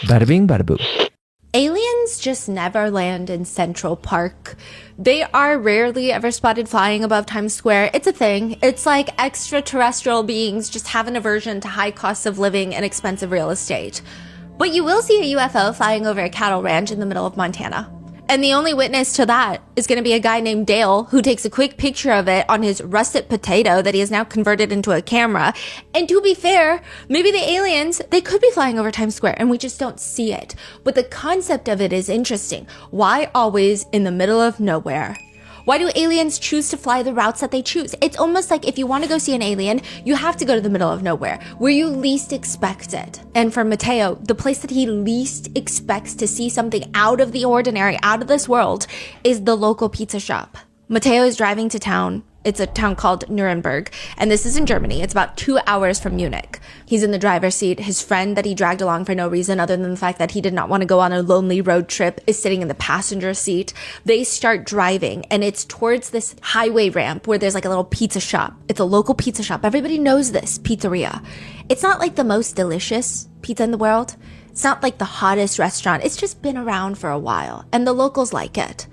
Bada bing, bada boo. Aliens just never land in Central Park. They are rarely ever spotted flying above Times Square. It's a thing. It's like extraterrestrial beings just have an aversion to high costs of living and expensive real estate. But you will see a UFO flying over a cattle ranch in the middle of Montana. And the only witness to that is going to be a guy named Dale who takes a quick picture of it on his russet potato that he has now converted into a camera. And to be fair, maybe the aliens, they could be flying over Times Square and we just don't see it. But the concept of it is interesting. Why always in the middle of nowhere? Why do aliens choose to fly the routes that they choose? It's almost like if you want to go see an alien, you have to go to the middle of nowhere, where you least expect it. And for Mateo, the place that he least expects to see something out of the ordinary, out of this world, is the local pizza shop. Mateo is driving to town. It's a town called Nuremberg, and this is in Germany. It's about 2 hours from Munich. He's in the driver's seat. His friend that he dragged along for no reason other than the fact that he did not want to go on a lonely road trip is sitting in the passenger seat. They start driving, and it's towards this highway ramp where there's like a little pizza shop. It's a local pizza shop. Everybody knows this pizzeria. It's not like the most delicious pizza in the world. It's not like the hottest restaurant. It's just been around for a while, and the locals like it.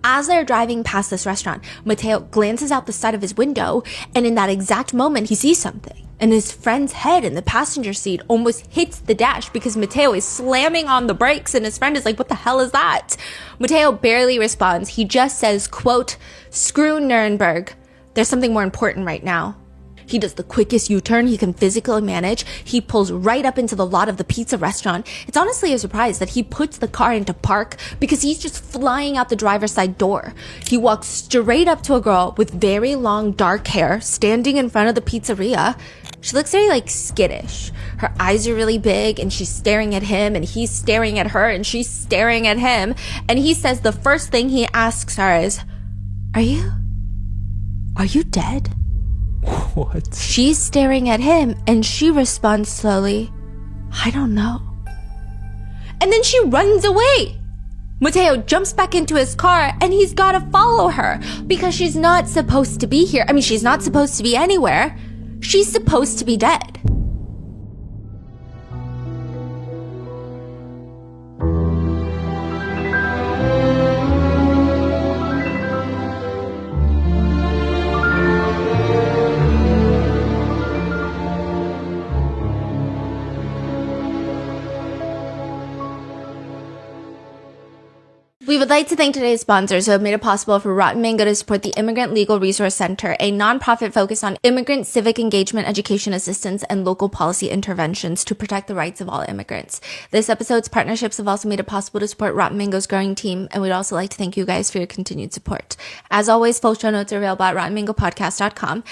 As they're driving past this restaurant, Mateo glances out the side of his window, and in that exact moment, he sees something. And his friend's head in the passenger seat almost hits the dash because Mateo is slamming on the brakes, and his friend is like, what the hell is that? Mateo barely responds. He just says, quote, "Screw Nuremberg. There's something more important right now." He does the quickest U-turn he can physically manage. He pulls right up into the lot of the pizza restaurant. It's honestly a surprise that he puts the car into park because he's just flying out the driver's side door. He walks straight up to a girl with very long dark hair standing in front of the pizzeria. She looks very skittish. Her eyes are really big and she's staring at him and he's staring at her and she's staring at him. And he says the first thing he asks her is, Are you dead? What? She's staring at him and she responds slowly, I don't know. And then she runs away. Mateo jumps back into his car and he's got to follow her because she's not supposed to be here. I mean, she's not supposed to be anywhere. She's supposed to be dead. We would like to thank today's sponsors who have made it possible for Rotten Mango to support the Immigrant Legal Resource Center, a nonprofit focused on immigrant civic engagement, education assistance, and local policy interventions to protect the rights of all immigrants. This episode's partnerships have also made it possible to support Rotten Mango's growing team, and we'd also like to thank you guys for your continued support. As always, full show notes are available at rottenmangopodcast.com.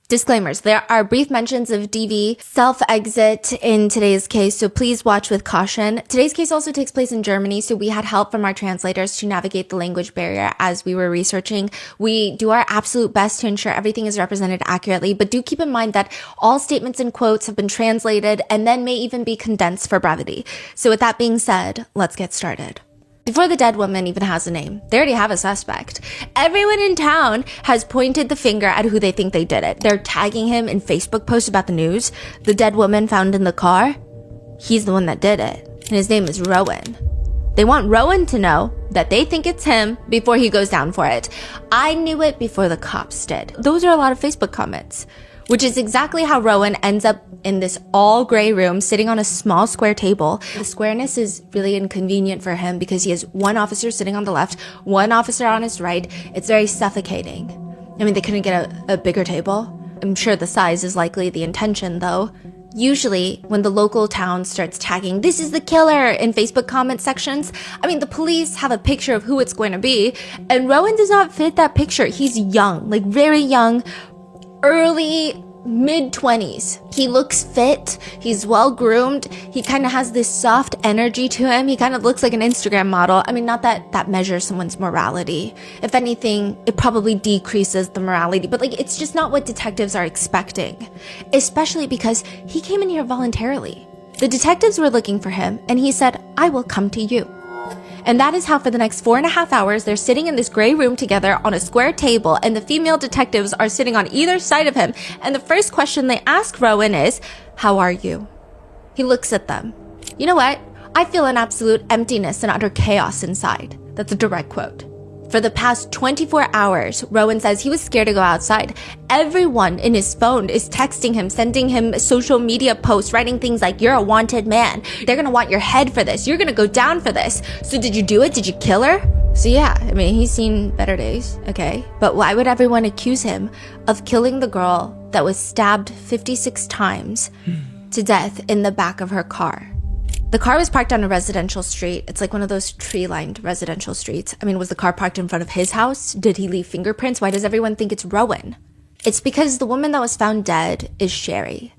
Disclaimers. There are brief mentions of DV self-exit in today's case, so please watch with caution. Today's case also takes place in Germany, so we had help from our translators to navigate the language barrier as we were researching. We do our absolute best to ensure everything is represented accurately, but do keep in mind that all statements and quotes have been translated and then may even be condensed for brevity. So with that being said, let's get started. Before the dead woman even has a name, they already have a suspect. Everyone in town has pointed the finger at who they think they did it. They're tagging him in Facebook posts about the news. The dead woman found in the car, he's the one that did it. And his name is Rowan. They want Rowan to know that they think it's him before he goes down for it. I knew it before the cops did. Those are a lot of Facebook comments, which is exactly how Rowan ends up in this all gray room sitting on a small square table. The squareness is really inconvenient for him because he has one officer sitting on the left, one officer on his right. It's very suffocating. I mean, they couldn't get a bigger table. I'm sure the size is likely the intention though. Usually when the local town starts tagging, "This is the killer," in Facebook comment sections, I mean, the police have a picture of who it's going to be, and Rowan does not fit that picture. He's young, very young, early mid-20s. He looks fit. He's well-groomed. He kind of has this soft energy to him. He kind of looks like an Instagram model. I mean, not that that measures someone's morality. If anything, it probably decreases the morality. But it's just not what detectives are expecting. Especially because he came in here voluntarily. The detectives were looking for him, and he said, "I will come to you." And that is how for the next 4.5 hours, they're sitting in this gray room together on a square table, and the female detectives are sitting on either side of him. And the first question they ask Rowan is, "How are you?" He looks at them. "You know what? I feel an absolute emptiness and utter chaos inside. That's a direct quote. For the past 24 hours, Rowan says he was scared to go outside. Everyone in his phone is texting him, sending him social media posts, writing things like, "You're a wanted man. They're gonna want your head for this. You're gonna go down for this. So did you do it? Did you kill her?" So yeah, I mean, he's seen better days, okay? But why would everyone accuse him of killing the girl that was stabbed 56 times to death in the back of her car? The car was parked on a residential street. It's like one of those tree-lined residential streets. I mean, was the car parked in front of his house? Did he leave fingerprints? Why does everyone think it's Rowan? It's because the woman that was found dead is Sherry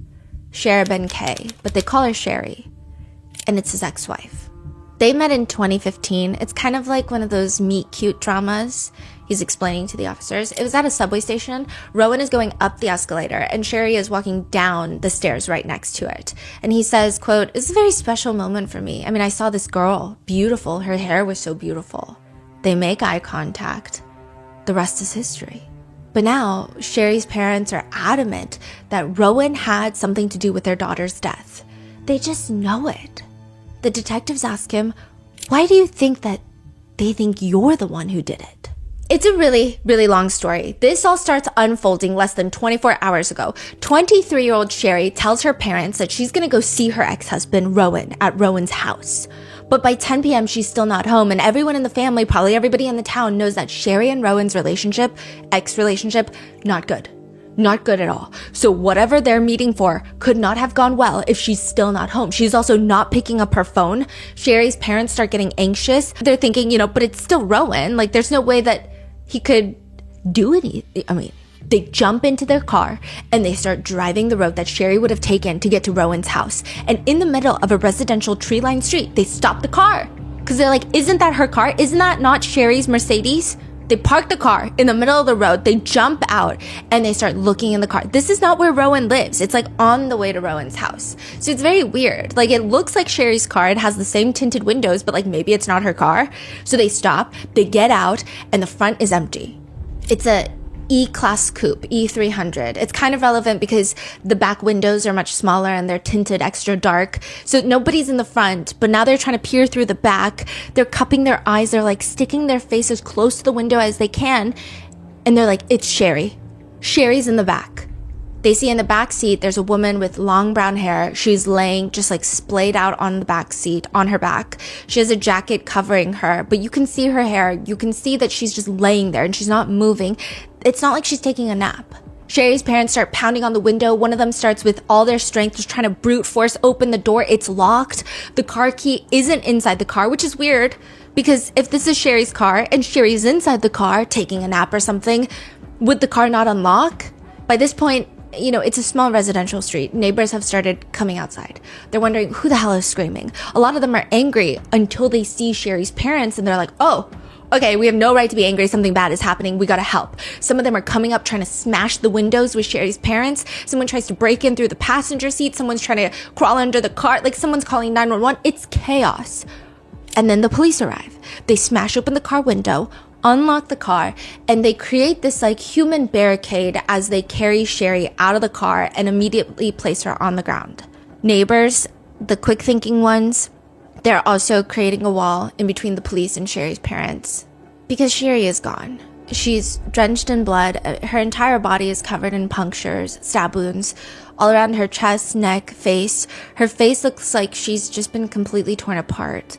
Ben Kay, but they call her Sherry, and it's his ex-wife. They met in 2015. It's kind of like one of those meet cute dramas. He's explaining to the officers. It was at a subway station. Rowan is going up the escalator and Sherry is walking down the stairs right next to it. And he says, quote, "It's a very special moment for me. I mean, I saw this girl, beautiful. Her hair was so beautiful." They make eye contact. The rest is history. But now Sherry's parents are adamant that Rowan had something to do with their daughter's death. They just know it. The detectives ask him, "Why do you think that they think you're the one who did it?" It's a really, really long story. This all starts unfolding less than 24 hours ago. 23-year-old Sherry tells her parents that she's gonna go see her ex-husband, Rowan, at Rowan's house. But by 10 p.m., she's still not home, and everyone in the family, probably everybody in the town, knows that Sherry and Rowan's relationship, ex-relationship, not good. Not good at all. So whatever they're meeting for could not have gone well if she's still not home. She's also not picking up her phone. Sherry's parents start getting anxious. They're thinking, but it's still Rowan. Like, there's no way that he could do anything. I mean, they jump into their car and they start driving the road that Sherry would have taken to get to Rowan's house. And in the middle of a residential tree-lined street, they stop the car because they're like, "Isn't that her car? Isn't that not Sherry's Mercedes?" They park the car in the middle of the road. They jump out and they start looking in the car. This is not where Rowan lives. It's like on the way to Rowan's house. So it's very weird. Like, it looks like Sherry's car. It has the same tinted windows, but like maybe it's not her car. So they stop, they get out, and the front is empty. It's a E-Class coupe, E300. It's kind of relevant because the back windows are much smaller and they're tinted extra dark. So nobody's in the front, but now they're trying to peer through the back. They're cupping their eyes. They're like sticking their face as close to the window as they can. And they're like, "It's Sherry. Sherry's in the back." They see in the back seat, there's a woman with long brown hair. She's laying just like splayed out on the back seat, on her back. She has a jacket covering her, but you can see her hair. You can see that she's just laying there and she's not moving. It's not like she's taking a nap. Sherry's parents start pounding on the window. One of them starts with all their strength, just trying to brute force open the door. It's locked. The car key isn't inside the car, which is weird because if this is Sherry's car and Sherry's inside the car taking a nap or something, would the car not unlock? By this point, it's a small residential street. Neighbors have started coming outside. They're wondering who the hell is screaming. A lot of them are angry until they see Sherry's parents and they're like, "Oh, okay, we have no right to be angry. Something bad is happening. We gotta help." Some of them are coming up trying to smash the windows with Sherry's parents. Someone tries to break in through the passenger seat. Someone's trying to crawl under the car. Like, someone's calling 911. It's chaos. And then the police arrive. They smash open the car window, unlock the car, and they create this like human barricade as they carry Sherry out of the car and immediately place her on the ground. Neighbors, the quick thinking ones, they're also creating a wall in between the police and Sherry's parents because Sherry is gone. She's drenched in blood. Her entire body is covered in punctures, stab wounds, all around her chest, neck, face. Her face looks like she's just been completely torn apart.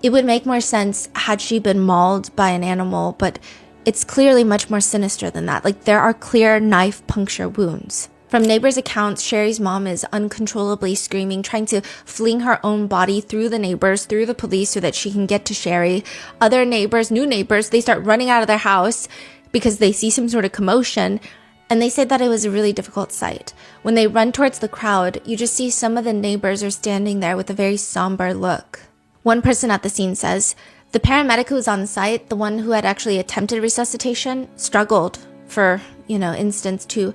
It would make more sense had she been mauled by an animal, but it's clearly much more sinister than that. Like, there are clear knife puncture wounds. From neighbors' accounts, Sherry's mom is uncontrollably screaming, trying to fling her own body through the neighbors, through the police so that she can get to Sherry. Other neighbors, new neighbors, they start running out of their house because they see some sort of commotion. And they say that it was a really difficult sight. When they run towards the crowd, you just see some of the neighbors are standing there with a very somber look. One person at the scene says, the paramedic who was on site, the one who had actually attempted resuscitation, struggled for, instance, to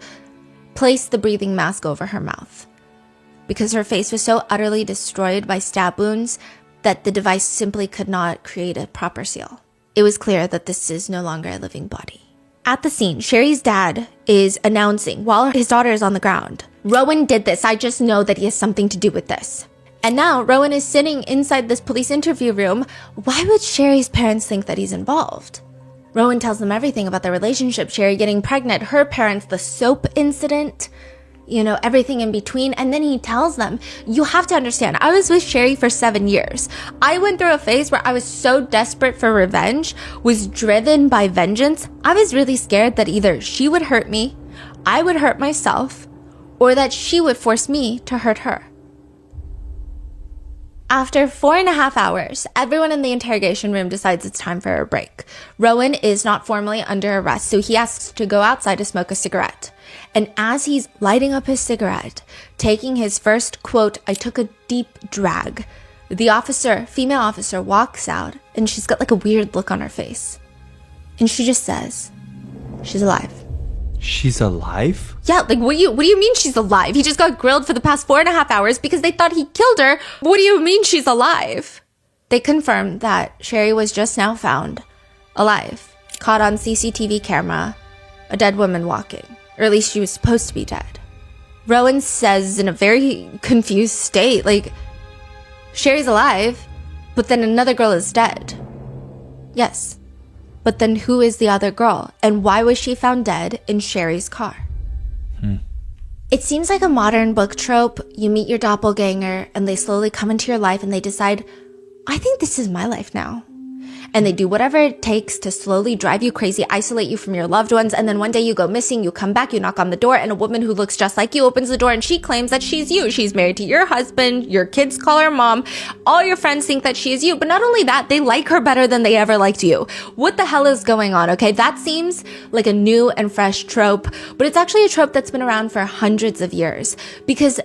place the breathing mask over her mouth because her face was so utterly destroyed by stab wounds that the device simply could not create a proper seal. It was clear that this is no longer a living body. At the scene, Sherry's dad is announcing while his daughter is on the ground, "Rowan did this. I just know that he has something to do with this." And now Rowan is sitting inside this police interview room. Why would Sherry's parents think that he's involved? Rowan tells them everything about their relationship, Sherry getting pregnant, her parents, the soap incident, everything in between. And then he tells them, you have to understand, I was with Sherry for 7 years. I went through a phase where I was so desperate for revenge, was driven by vengeance. I was really scared that either she would hurt me, I would hurt myself, or that she would force me to hurt her. After 4.5 hours, everyone in the interrogation room decides it's time for a break. Rowan is not formally under arrest, so he asks to go outside to smoke a cigarette. And as he's lighting up his cigarette, taking his first quote, I took a deep drag, the female officer walks out, and she's got like a weird look on her face. And she just says, she's alive. She's alive? Yeah, like, what do you mean she's alive? He just got grilled for the past 4.5 hours because they thought he killed her. What do you mean she's alive? They confirmed that Sherry was just now found alive, caught on CCTV camera, a dead woman walking, or at least she was supposed to be dead. Rowan says in a very confused state, like, Sherry's alive, but then another girl is dead. Yes. But then who is the other girl? And why was she found dead in Sherry's car? It seems like a modern book trope. You meet your doppelganger and they slowly come into your life and they decide, I think this is my life now. And they do whatever it takes to slowly drive you crazy, isolate you from your loved ones. And then one day you go missing, you come back, you knock on the door, and a woman who looks just like you opens the door and she claims that she's you. She's married to your husband, your kids call her mom, all your friends think that she is you. But not only that, they like her better than they ever liked you. What the hell is going on, okay? That seems like a new and fresh trope, but it's actually a trope that's been around for hundreds of years because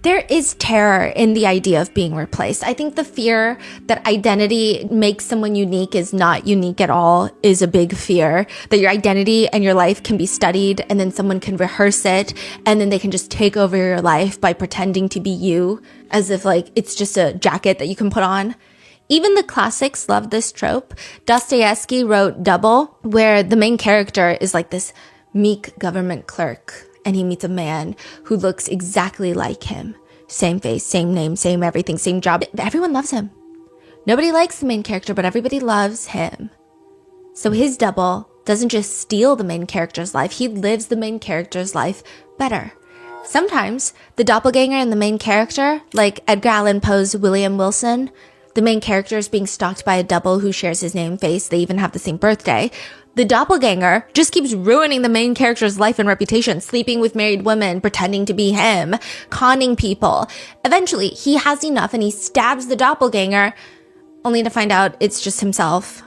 there is terror in the idea of being replaced. I think the fear that identity makes someone unique is not unique at all is a big fear. That your identity and your life can be studied and then someone can rehearse it and then they can just take over your life by pretending to be you as if like it's just a jacket that you can put on. Even the classics love this trope. Dostoevsky wrote Double, where the main character is like this meek government clerk. And he meets a man who looks exactly like him. Same face, same name, same everything, same job. Everyone loves him. Nobody likes the main character, but everybody loves him. So his double doesn't just steal the main character's life, he lives the main character's life better. Sometimes the doppelganger and the main character, like Edgar Allan Poe's William Wilson, the main character is being stalked by a double who shares his name, face, they even have the same birthday. The doppelganger just keeps ruining the main character's life and reputation, sleeping with married women, pretending to be him, conning people. Eventually, he has enough and he stabs the doppelganger, only to find out it's just himself.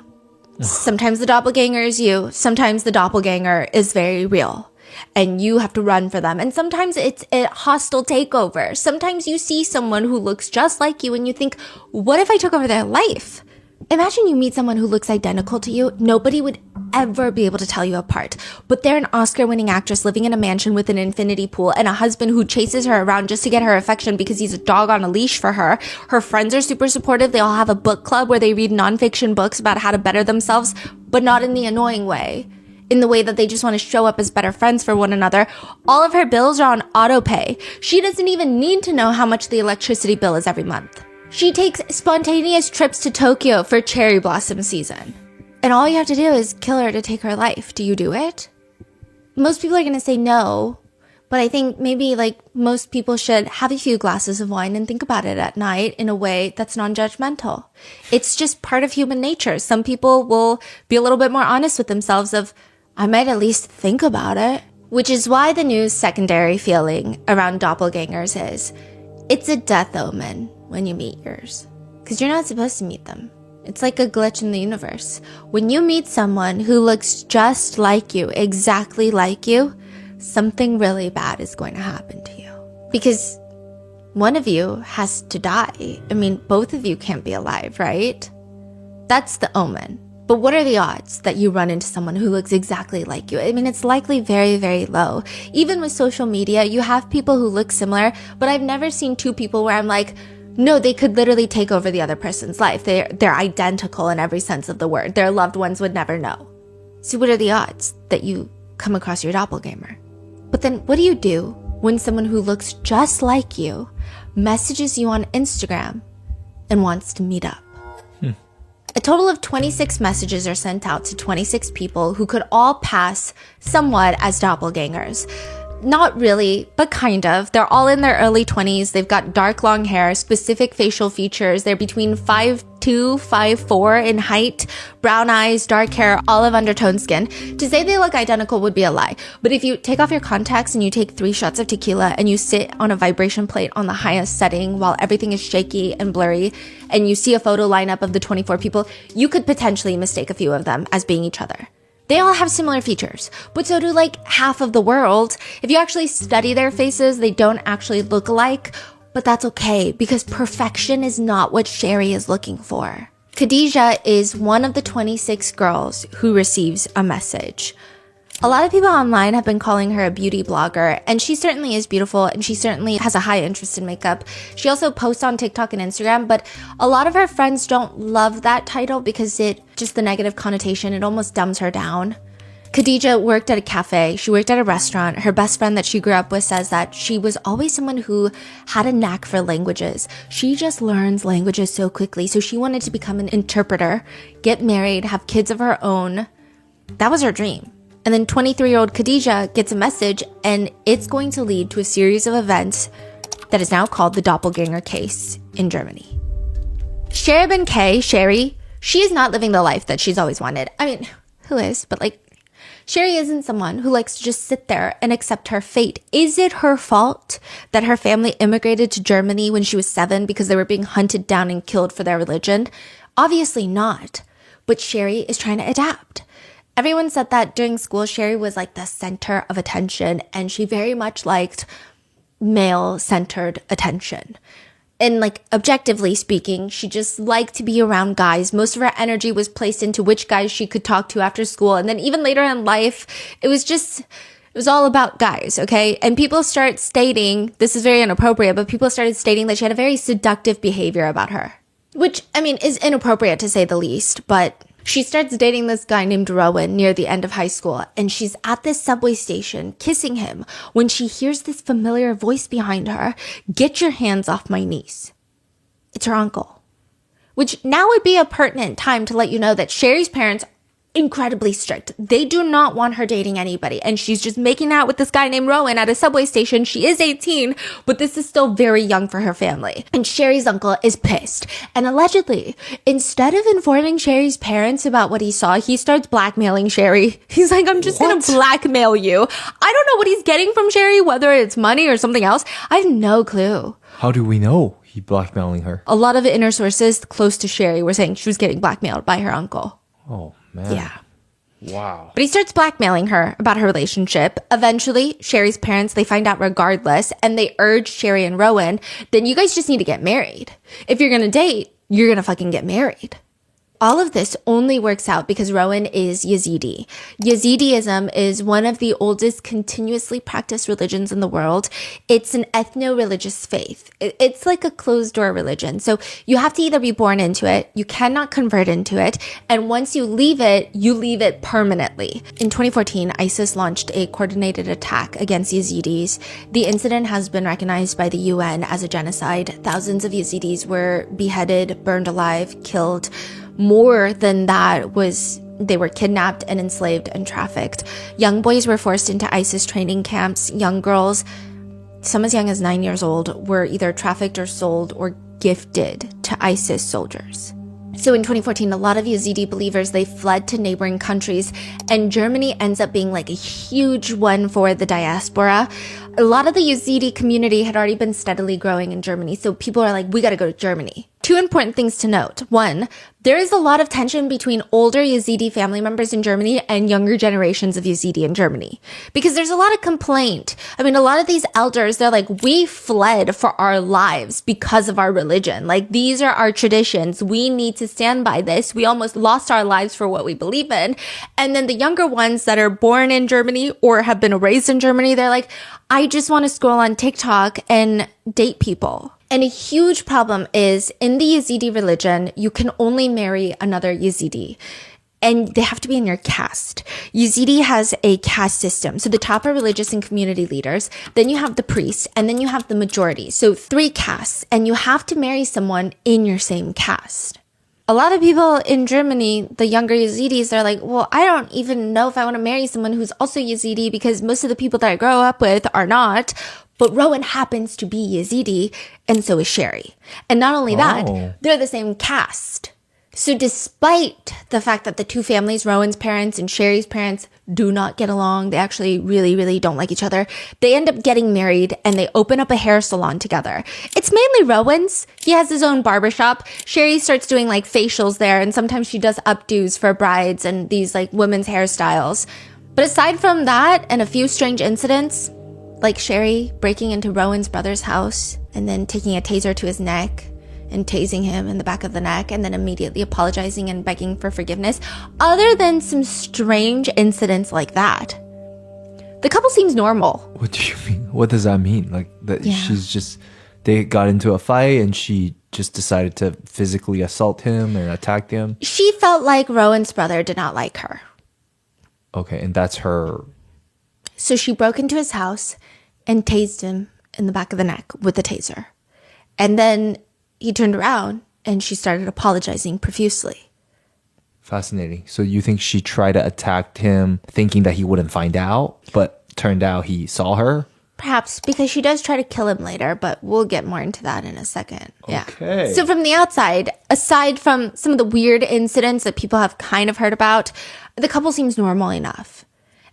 Sometimes the doppelganger is you. Sometimes the doppelganger is very real. And you have to run for them. And sometimes it's a hostile takeover. Sometimes you see someone who looks just like you and you think, what if I took over their life? Imagine you meet someone who looks identical to you. Nobody would ever be able to tell you apart. But they're an Oscar-winning actress living in a mansion with an infinity pool and a husband who chases her around just to get her affection because he's a dog on a leash for her. Her friends are super supportive. They all have a book club where they read nonfiction books about how to better themselves, but not in the annoying way. In the way that they just want to show up as better friends for one another. All of her bills are on auto pay. She doesn't even need to know how much the electricity bill is every month. She takes spontaneous trips to Tokyo for cherry blossom season. And all you have to do is kill her to take her life. Do you do it? Most people are going to say no. But I think maybe like most people should have a few glasses of wine and think about it at night in a way that's non-judgmental. It's just part of human nature. Some people will be a little bit more honest with themselves of, I might at least think about it. Which is why the news secondary feeling around doppelgangers is, it's a death omen when you meet yours. Because you're not supposed to meet them. It's like a glitch in the universe. When you meet someone who looks just like you, exactly like you, something really bad is going to happen to you. Because one of you has to die. I mean, both of you can't be alive, right? That's the omen. But what are the odds that you run into someone who looks exactly like you? I mean, it's likely very, very low. Even with social media, you have people who look similar, but I've never seen two people where I'm like, no, they could literally take over the other person's life. They're identical in every sense of the word. Their loved ones would never know. So what are the odds that you come across your doppelganger? But then what do you do when someone who looks just like you messages you on Instagram and wants to meet up. A total of 26 messages are sent out to 26 people who could all pass somewhat as doppelgangers. Not really, but kind of. They're all in their early 20s. They've got dark long hair, specific facial features. They're between 5'2", 5'4" in height, brown eyes, dark hair, olive undertone skin. To say they look identical would be a lie. But if you take off your contacts and you take 3 shots of tequila and you sit on a vibration plate on the highest setting while everything is shaky and blurry, and you see a photo lineup of the 24 people, you could potentially mistake a few of them as being each other. They all have similar features, but so do like half of the world. If you actually study their faces, they don't actually look alike, but that's okay because perfection is not what Sherry is looking for. Khadijah is one of the 26 girls who receives a message. A lot of people online have been calling her a beauty blogger, and she certainly is beautiful, and she certainly has a high interest in makeup. She also posts on TikTok and Instagram, but a lot of her friends don't love that title because just the negative connotation, it almost dumbs her down. Khadijah worked at a cafe. She worked at a restaurant. Her best friend that she grew up with says that she was always someone who had a knack for languages. She just learns languages so quickly, so she wanted to become an interpreter, get married, have kids of her own. That was her dream. And then 23-year-old Khadijah gets a message, and it's going to lead to a series of events that is now called the doppelganger case in Germany. Sherry K, Sherry, she is not living the life that she's always wanted. I mean, who is? But Sherry isn't someone who likes to just sit there and accept her fate. Is it her fault that her family immigrated to Germany when she was 7 because they were being hunted down and killed for their religion? Obviously not. But Sherry is trying to adapt. Everyone said that during school, Sherry was like the center of attention, and she very much liked male-centered attention. And objectively speaking, she just liked to be around guys. Most of her energy was placed into which guys she could talk to after school. And then even later in life, it was all about guys, okay? And people start stating, this is very inappropriate, but people started stating that she had a very seductive behavior about her. Which, is inappropriate to say the least, but she starts dating this guy named Rowan near the end of high school, and she's at this subway station kissing him when she hears this familiar voice behind her, "Get your hands off my niece." It's her uncle. Which now would be a pertinent time to let you know that Sherry's parents incredibly strict. They do not want her dating anybody, and she's just making out with this guy named Rowan at a subway station. She is 18, but this is still very young for her family. And Sherry's uncle is pissed. And allegedly, instead of informing Sherry's parents about what he saw, he starts blackmailing Sherry. He's like, "I'm just gonna blackmail you." I don't know what he's getting from Sherry, whether it's money or something else. I have no clue. How do we know he blackmailing her? A lot of inner sources close to Sherry were saying she was getting blackmailed by her uncle. Oh, man. Yeah. Wow. But he starts blackmailing her about her relationship. Eventually, Sherry's parents, they find out regardless, and they urge Sherry and Rowan, then you guys just need to get married. If you're going to date, you're going to fucking get married. All of this only works out because Rowan is Yazidi. Yazidism is one of the oldest continuously practiced religions in the world. It's an ethno-religious faith. It's like a closed-door religion. So you have to either be born into it, you cannot convert into it, and once you leave it permanently. In 2014, ISIS launched a coordinated attack against Yazidis. The incident has been recognized by the UN as a genocide. Thousands of Yazidis were beheaded, burned alive, killed. More than that they were kidnapped and enslaved and trafficked. Young boys were forced into ISIS training camps. Young girls, some as young as 9 years old, were either trafficked or sold or gifted to ISIS soldiers. So in 2014, a lot of Yazidi believers, they fled to neighboring countries, and Germany ends up being a huge one for the diaspora. A lot of the Yazidi community had already been steadily growing in Germany, so people are like, we gotta go to Germany. 2 important things to note. 1, there is a lot of tension between older Yazidi family members in Germany and younger generations of Yazidi in Germany. Because there's a lot of complaint. A lot of these elders, they're like, we fled for our lives because of our religion. These are our traditions. We need to stand by this. We almost lost our lives for what we believe in. And then the younger ones that are born in Germany or have been raised in Germany, they're like, I just want to scroll on TikTok and date people. And a huge problem is in the Yazidi religion, you can only marry another Yazidi. and they have to be in your caste. Yazidi has a caste system. So the top are religious and community leaders. Then you have the priests, and then you have the majority. So 3 castes, and you have to marry someone in your same caste. A lot of people in Germany, the younger Yazidis, they're like, well, I don't even know if I want to marry someone who's also Yazidi because most of the people that I grow up with are not. But Rowan happens to be Yazidi, and so is Sherry. And not only that, they're the same caste. So despite the fact that the 2 families, Rowan's parents and Sherry's parents, do not get along, they actually really, really don't like each other, they end up getting married and they open up a hair salon together. It's mainly Rowan's. He has his own barbershop. Sherry starts doing like facials there, and sometimes she does updos for brides and these like women's hairstyles. But aside from that and a few strange incidents, like Sherry breaking into Rowan's brother's house and then taking a taser to his neck and tasing him in the back of the neck and then immediately apologizing and begging for forgiveness. Other than some strange incidents like that, the couple seems normal. What do you mean? What does that mean? Like that they got into a fight and she just decided to physically assault him and attack him? She felt like Rowan's brother did not like her. Okay, and that's her. So she broke into his house and tased him in the back of the neck with a taser. And then he turned around and she started apologizing profusely. Fascinating. So you think she tried to attack him thinking that he wouldn't find out, but turned out he saw her? Perhaps, because she does try to kill him later, but we'll get more into that in a second. Okay. Yeah. So from the outside, aside from some of the weird incidents that people have kind of heard about, the couple seems normal enough.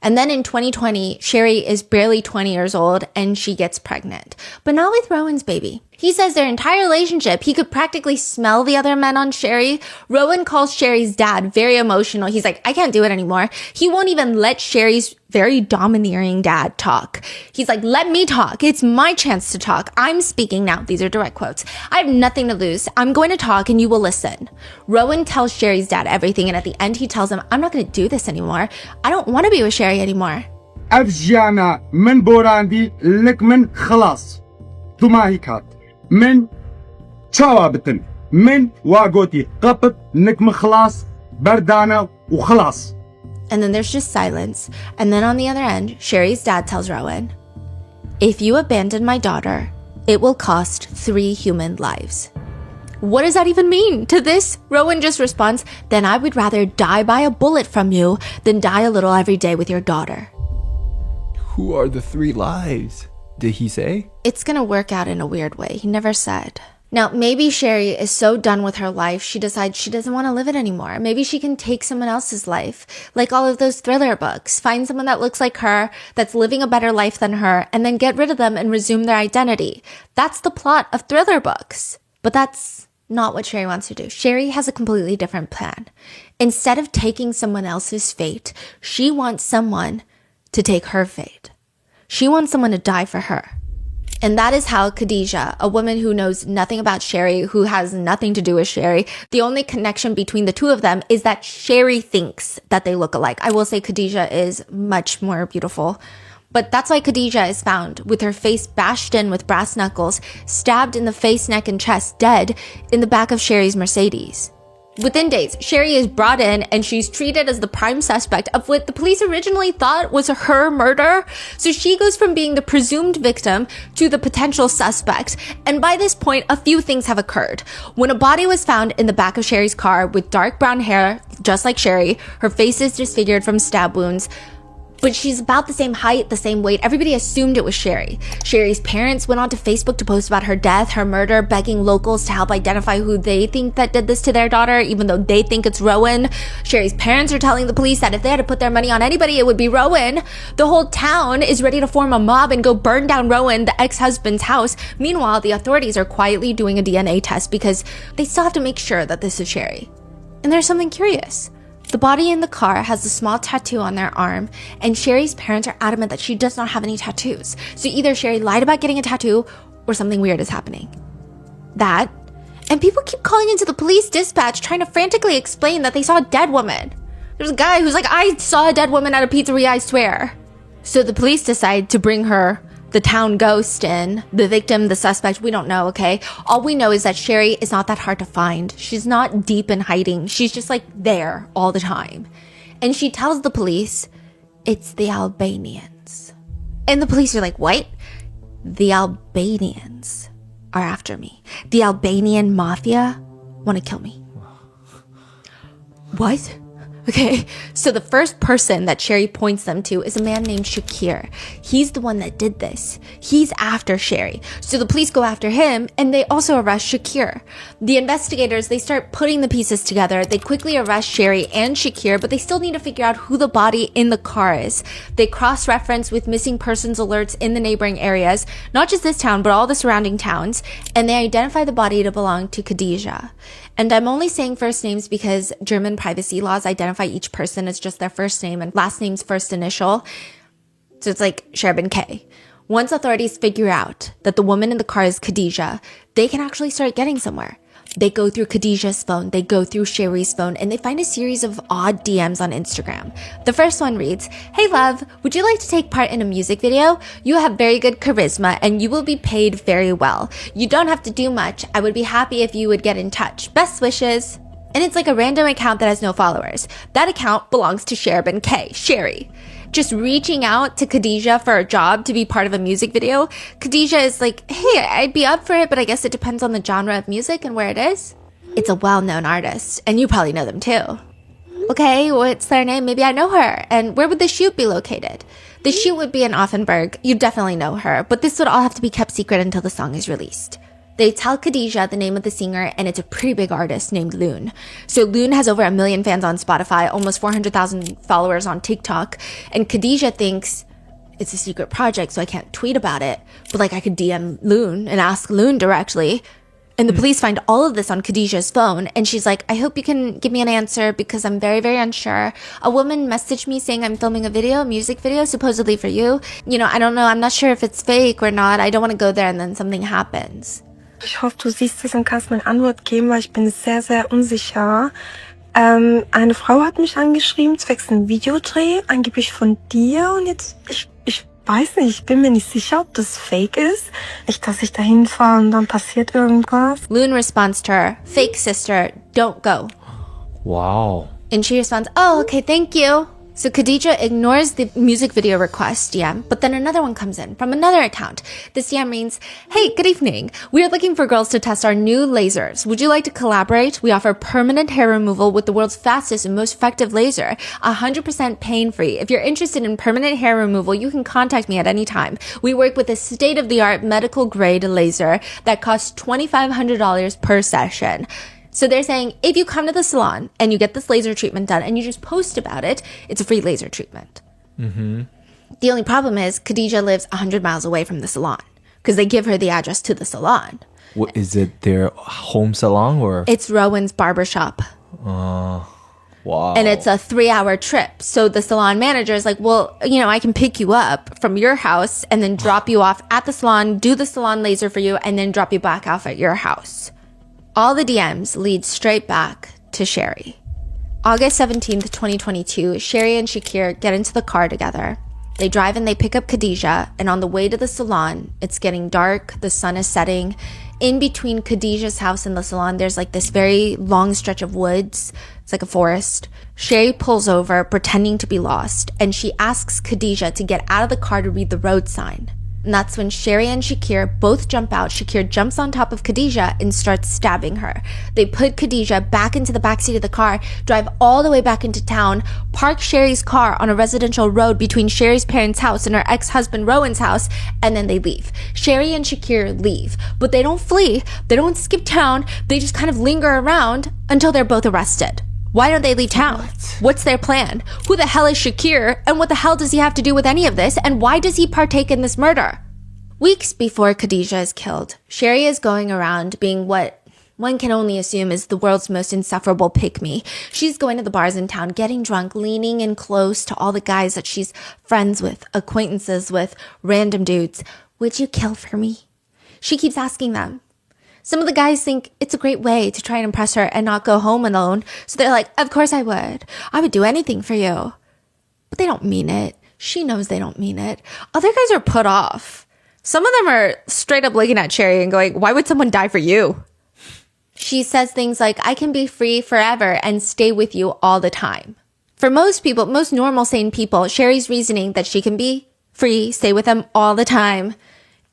And then in 2020, Sherry is barely 20 years old and she gets pregnant, but not with Rowan's baby. He says their entire relationship, he could practically smell the other men on Sherry. Rowan calls Sherry's dad very emotional. He's like, I can't do it anymore. He won't even let Sherry's very domineering dad talk. He's like, let me talk. It's my chance to talk. I'm speaking now. These are direct quotes. I have nothing to lose. I'm going to talk and you will listen. Rowan tells Sherry's dad everything. And at the end, he tells him, I'm not going to do this anymore. I don't want to be with Sherry anymore. أفجعنا من بوراندي لك من خلاص تماهيكات من شوابتن من واقوتي قبب نك من خلاص بردانا وخلاص. And then there's just silence. And then on the other end, Sherry's dad tells Rowan, if you abandon my daughter, it will cost 3 human lives. What does that even mean? To this, Rowan just responds, then I would rather die by a bullet from you than die a little every day with your daughter. Who are the 3 lives? Did he say? It's gonna work out in a weird way. He never said. Now, maybe Sherry is so done with her life, she decides she doesn't want to live it anymore. Maybe she can take someone else's life, like all of those thriller books. Find someone that looks like her, that's living a better life than her, and then get rid of them and resume their identity. That's the plot of thriller books. But that's not what Sherry wants to do. Sherry has a completely different plan. Instead of taking someone else's fate, she wants someone to take her fate. She wants someone to die for her. And that is how Khadijah, a woman who knows nothing about Sherry, who has nothing to do with Sherry, the only connection between the two of them is that Sherry thinks that they look alike. I will say Khadijah is much more beautiful. But that's why Khadijah is found with her face bashed in with brass knuckles, stabbed in the face, neck, and chest, dead in the back of Sherry's Mercedes. Within days, Sherry is brought in and she's treated as the prime suspect of what the police originally thought was her murder. So she goes from being the presumed victim to the potential suspect. And by this point, a few things have occurred. When a body was found in the back of Sherry's car with dark brown hair, just like Sherry, her face is disfigured from stab wounds, but she's about the same height, the same weight. Everybody assumed it was Sherry. Sherry's parents went onto Facebook to post about her death, her murder, begging locals to help identify who they think that did this to their daughter, even though they think it's Rowan. Sherry's parents are telling the police that if they had to put their money on anybody, it would be Rowan. The whole town is ready to form a mob and go burn down Rowan, the ex-husband's house. Meanwhile, the authorities are quietly doing a DNA test because they still have to make sure that this is Sherry. And there's something curious. The body in the car has a small tattoo on their arm, and Sherry's parents are adamant that she does not have any tattoos. So either Sherry lied about getting a tattoo or something weird is happening. That, and people keep calling into the police dispatch trying to frantically explain that they saw a dead woman. There's a guy who's like, I saw a dead woman at a pizzeria, I swear. So the police decide to bring her the town ghost in, the victim, the suspect, we don't know, okay? All we know is that Sherry is not that hard to find. She's not deep in hiding. She's just like there all the time. And she tells the police, it's the Albanians. And the police are like, what? The Albanians are after me. The Albanian mafia want to kill me. What? Okay, so the first person that Sherry points them to is a man named Shakir. He's the one that did this. He's after Sherry. So the police go after him, and they also arrest Shakir. The investigators, they start putting the pieces together. They quickly arrest Sherry and Shakir, but they still need to figure out who the body in the car is. They cross-reference with missing persons alerts in the neighboring areas, not just this town, but all the surrounding towns, and they identify the body to belong to Khadija. And I'm only saying first names because German privacy laws identify each person as just their first name and last name's first initial. So it's like Sherbin K. Once authorities figure out that the woman in the car is Khadija, they can actually start getting somewhere. They go through Khadija's phone, they go through Sherry's phone, and they find a series of odd DMs on Instagram. The first one reads, "Hey love, would you like to take part in a music video? You have very good charisma and you will be paid very well. You don't have to do much. I would be happy if you would get in touch. Best wishes." And it's like a random account that has no followers. That account belongs to Sherbin K, Sherry. Just reaching out to Khadija for a job to be part of a music video. Khadija is like, hey, I'd be up for it, but I guess it depends on the genre of music and where it is. It's a well-known artist, and you probably know them too. Okay, what's their name? Maybe I know her. And where would the shoot be located? The shoot would be in Offenburg. You definitely know her, but this would all have to be kept secret until the song is released. They tell Khadija the name of the singer, and it's a pretty big artist named Loon. So Loon has over 1 million fans on Spotify, almost 400,000 followers on TikTok, and Khadija thinks it's a secret project, so I can't tweet about it, but like I could DM Loon and ask Loon directly. And the police find all of this on Khadija's phone, and she's like, I hope you can give me an answer because I'm very, very unsure. A woman messaged me saying I'm filming a music video, supposedly for you. You know, I don't know, I'm not sure if it's fake or not. I don't want to go there and then something happens. Ich hoffe, du siehst es und kannst mir eine Antwort geben, weil ich bin sehr, sehr unsicher. Eine Frau hat mich angeschrieben, zwecks einem Videodreh, angeblich von dir. Und jetzt, ich weiß nicht, ich bin mir nicht sicher, ob das fake ist. Nicht, dass ich da hinfahre und dann passiert irgendwas. Loon responds to her, fake sister, don't go. Wow. And she responds, oh, okay, thank you. So Khadija ignores the music video request DM, but then another one comes in from another account. This DM reads, hey, good evening. We are looking for girls to test our new lasers. Would you like to collaborate? We offer permanent hair removal with the world's fastest and most effective laser, 100% pain-free. If you're interested in permanent hair removal, you can contact me at any time. We work with a state-of-the-art medical-grade laser that costs $2,500 per session. So they're saying, if you come to the salon and you get this laser treatment done and you just post about it, it's a free laser treatment. Mm-hmm. The only problem is Khadija lives 100 miles away from the salon because they give her the address to the salon. What, is it their home salon or? It's Rowan's barbershop. Wow. And it's a 3-hour trip. So the salon manager is like, well, you know, I can pick you up from your house and then drop you off at the salon, do the salon laser for you, and then drop you back off at your house. All the DMs lead straight back to Sherry. August 17th, 2022, Sherry and Shakir get into the car together. They drive and they pick up Khadija, and on the way to the salon, it's getting dark, the sun is setting. In between Khadija's house and the salon, there's like this very long stretch of woods. It's like a forest. Sherry pulls over, pretending to be lost, and she asks Khadija to get out of the car to read the road sign. And that's when Sherry and Shakir both jump out. Shakir jumps on top of Khadija and starts stabbing her. They put Khadija back into the backseat of the car, drive all the way back into town, park Sherry's car on a residential road between Sherry's parents' house and her ex-husband Rowan's house, and then they leave. Sherry and Shakir leave, but they don't flee. They don't skip town. They just kind of linger around until they're both arrested. Why don't they leave town? What's their plan? Who the hell is Shakir? And what the hell does he have to do with any of this? And why does he partake in this murder? Weeks before Khadija is killed, Sherry is going around being what one can only assume is the world's most insufferable pick-me. She's going to the bars in town, getting drunk, leaning in close to all the guys that she's friends with, acquaintances with, random dudes. Would you kill for me? She keeps asking them. Some of the guys think it's a great way to try and impress her and not go home alone. So they're like, of course I would. I would do anything for you. But they don't mean it. She knows they don't mean it. Other guys are put off. Some of them are straight up looking at Sherry and going, why would someone die for you? She says things like, I can be free forever and stay with you all the time. For most people, most normal, sane people, Sherry's reasoning that she can be free, stay with them all the time,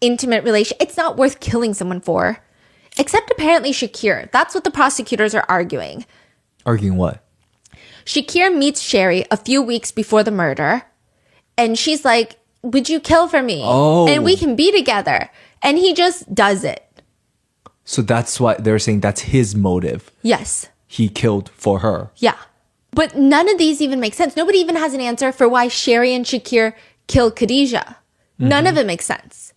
intimate relation, it's not worth killing someone for. Except apparently Shakir. That's what the prosecutors are arguing. Arguing what? Shakir meets Sherry a few weeks before the murder. And she's like, would you kill for me? Oh. And we can be together. And he just does it. So that's why they're saying that's his motive. Yes. He killed for her. Yeah. But none of these even make sense. Nobody even has an answer for why Sherry and Shakir killed Khadijah. None of it makes sense.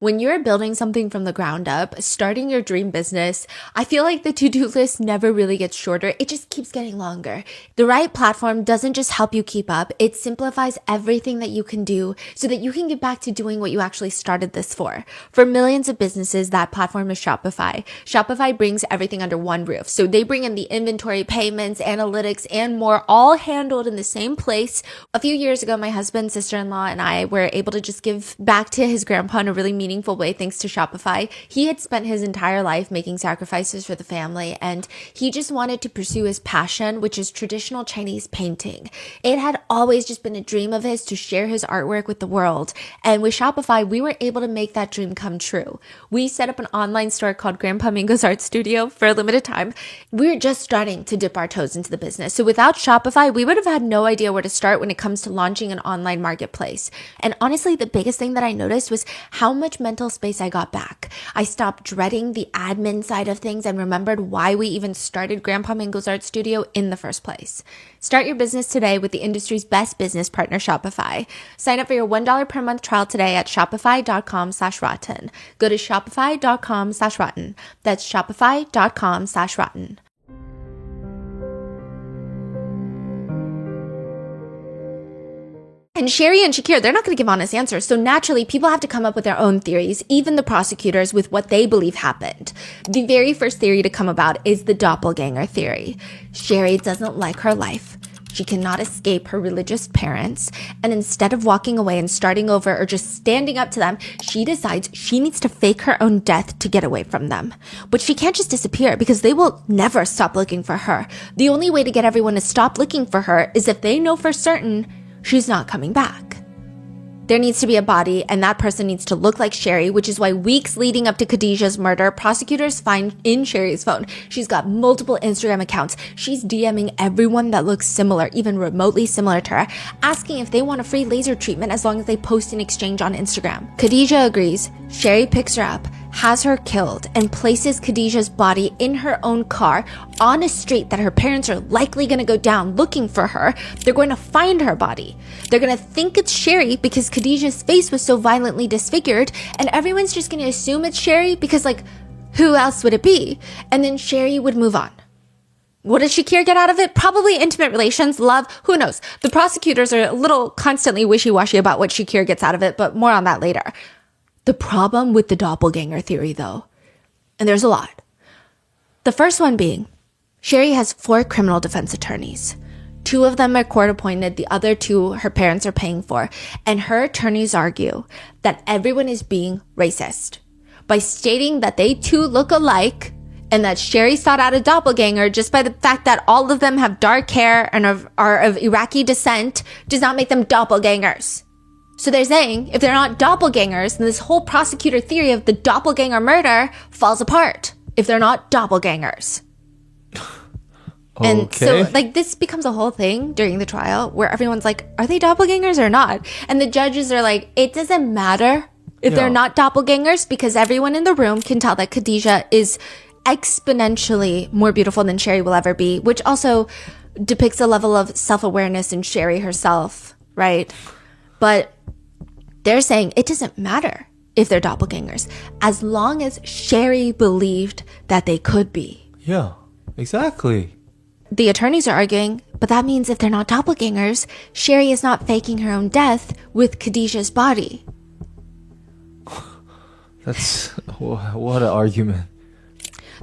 When you're building something from the ground up, starting your dream business, I feel like the to-do list never really gets shorter. It just keeps getting longer. The right platform doesn't just help you keep up. It simplifies everything that you can do so that you can get back to doing what you actually started this for. For millions of businesses, that platform is Shopify. Shopify brings everything under one roof. So they bring in the inventory, payments, analytics, and more, all handled in the same place. A few years ago, my husband, sister-in-law, and I were able to just give back to his grandpa in a really meaningful way thanks to Shopify. He had spent his entire life making sacrifices for the family, and he just wanted to pursue his passion, which is traditional Chinese painting. It had always just been a dream of his to share his artwork with the world, and with Shopify, we were able to make that dream come true. We set up an online store called Grandpa Mango's Art Studio for a limited time. We were just starting to dip our toes into the business, so without Shopify, we would have had no idea where to start when it comes to launching an online marketplace. And honestly, the biggest thing that I noticed was how much mental space I got back. I stopped dreading the admin side of things and remembered why we even started Grandpa Mango's Art Studio in the first place. Start your business today with the industry's best business partner, Shopify. Sign up for your $1 per month trial today at shopify.com/rotten. Go to shopify.com/rotten. That's shopify.com/rotten. And Sherry and Shakir, they're not going to give honest answers. So naturally, people have to come up with their own theories, even the prosecutors, with what they believe happened. The very first theory to come about is the doppelganger theory. Sherry doesn't like her life. She cannot escape her religious parents. And instead of walking away and starting over or just standing up to them, she decides she needs to fake her own death to get away from them. But she can't just disappear because they will never stop looking for her. The only way to get everyone to stop looking for her is if they know for certain she's not coming back. There needs to be a body, and that person needs to look like Sherry, which is why weeks leading up to Khadijah's murder, prosecutors find in Sherry's phone, she's got multiple Instagram accounts. She's DMing everyone that looks similar, even remotely similar to her, asking if they want a free laser treatment as long as they post an exchange on Instagram. Khadijah agrees. Sherry picks her up, has her killed, and places Khadijah's body in her own car on a street that her parents are likely going to go down looking for her. They're going to find her body. They're going to think it's Sherry because Khadijah's face was so violently disfigured, and everyone's just going to assume it's Sherry because, like, who else would it be? And then Sherry would move on. What did Shakir get out of it? Probably intimate relations, love, who knows? The prosecutors are a little constantly wishy-washy about what Shakir gets out of it, but more on that later. The problem with the doppelganger theory, though, and there's a lot. The first one being, Sherry has 4 criminal defense attorneys. 2 of them are court appointed, the other 2 her parents are paying for, and her attorneys argue that everyone is being racist by stating that they too look alike and that Sherry sought out a doppelganger just by the fact that all of them have dark hair and are of Iraqi descent does not make them doppelgangers. So they're saying if they're not doppelgangers, then this whole prosecutor theory of the doppelganger murder falls apart if they're not doppelgangers. And so, like, this becomes a whole thing during the trial where everyone's like, are they doppelgangers or not? And the judges are like, it doesn't matter if they're not doppelgangers because everyone in the room can tell that Khadijah is exponentially more beautiful than Sherry will ever be, which also depicts a level of self-awareness in Sherry herself, right? But they're saying it doesn't matter if they're doppelgangers as long as Sherry believed that they could be. Yeah, exactly. The attorneys are arguing, but that means if they're not doppelgangers, Sherry is not faking her own death with Khadijah's body. That's what an argument.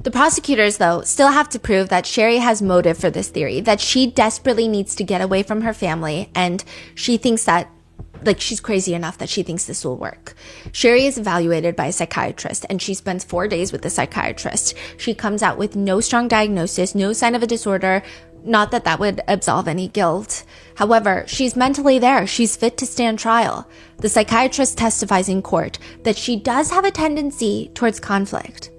The prosecutors, though, still have to prove that Sherry has motive for this theory, that she desperately needs to get away from her family, and she thinks that, like, she's crazy enough that she thinks this will work. Sherry is evaluated by a psychiatrist, and she spends 4 days with the psychiatrist. She comes out with no strong diagnosis, no sign of a disorder, not that that would absolve any guilt. However, she's mentally there. She's fit to stand trial. The psychiatrist testifies in court that she does have a tendency towards conflict.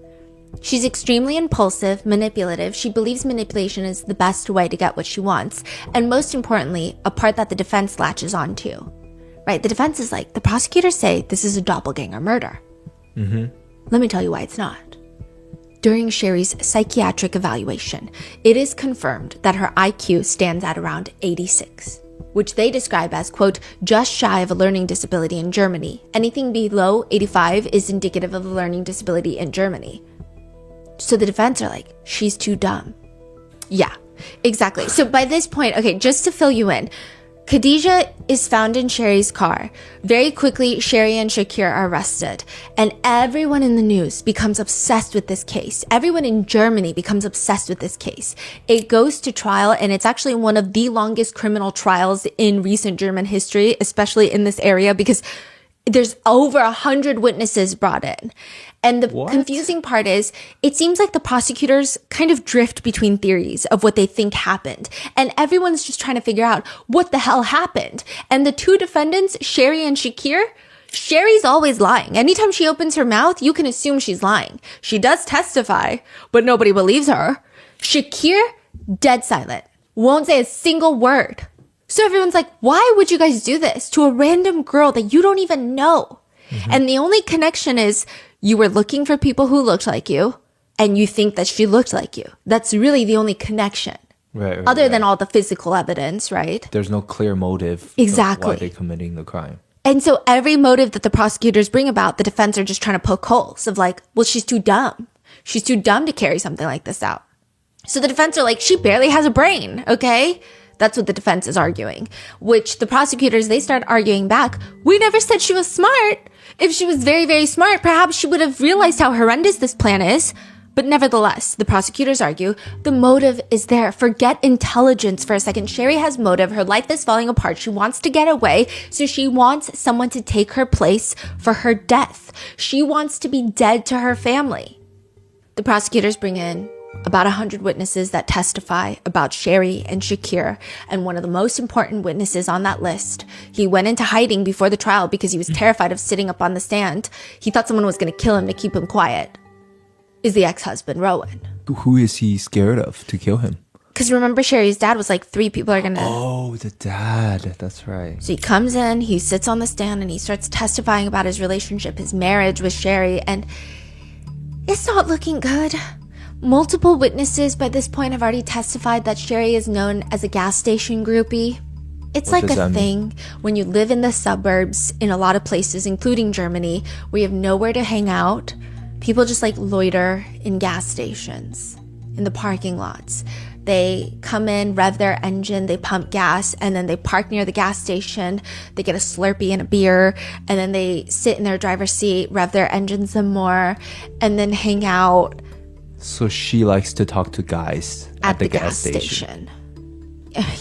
She's extremely impulsive, manipulative. She believes manipulation is the best way to get what she wants. And most importantly, a part that the defense latches on to. Right? The defense is like, the prosecutors say this is a doppelganger murder. Let me tell you why it's not. During Sherry's psychiatric evaluation, it is confirmed that her IQ stands at around 86, which they describe as, quote, just shy of a learning disability in Germany. Anything below 85 is indicative of a learning disability in Germany. So the defense are like, she's too dumb. Yeah, exactly. So by this point, okay, just to fill you in, Khadijah is found in Sherry's car. Very quickly, Sherry and Shakir are arrested. And everyone in the news becomes obsessed with this case. Everyone in Germany becomes obsessed with this case. It goes to trial, and it's actually one of the longest criminal trials in recent German history, especially in this area, because there's over 100 witnesses brought in. And the confusing part is, it seems like the prosecutors kind of drift between theories of what they think happened. And everyone's just trying to figure out what the hell happened. And the two defendants, Sherry and Shakir, Sherry's always lying. Anytime she opens her mouth, you can assume she's lying. She does testify, but nobody believes her. Shakir, dead silent. Won't say a single word. So everyone's like, why would you guys do this to a random girl that you don't even know? And the only connection is you were looking for people who looked like you and you think that she looked like you. That's really the only connection. Right. Other than all the physical evidence, right? There's no clear motive. Exactly. Why they're committing the crime. And so every motive that the prosecutors bring about, the defense are just trying to poke holes of like, well, she's too dumb. She's too dumb to carry something like this out. So the defense are like, she barely has a brain, okay? That's what the defense is arguing, which the prosecutors, they start arguing back. We never said she was smart. If she was very, very smart, perhaps she would have realized how horrendous this plan is. But nevertheless, the prosecutors argue the motive is there. Forget intelligence for a second. Sherry has motive. Her life is falling apart. She wants to get away. So she wants someone to take her place for her death. She wants to be dead to her family. The prosecutors bring in about 100 witnesses that testify about Sherry and Shakir. And one of the most important witnesses on that list, he went into hiding before the trial because he was terrified of sitting up on the stand. He thought someone was going to kill him to keep him quiet, is the ex-husband, Rowan. Who is he scared of to kill him? Because remember, Sherry's dad was like, 3 people are going to... Oh, the dad. That's right. So he comes in, he sits on the stand, and he starts testifying about his relationship, his marriage with Sherry, and it's not looking good. Multiple witnesses by this point have already testified that Sherry is known as a gas station groupie. It's like a thing when you live in the suburbs in a lot of places, including Germany, where you have nowhere to hang out. People just like loiter in gas stations, in the parking lots. They come in, rev their engine, they pump gas, and then they park near the gas station. They get a Slurpee and a beer, and then they sit in their driver's seat, rev their engine some more, and then hang out. So she likes to talk to guys at the gas station.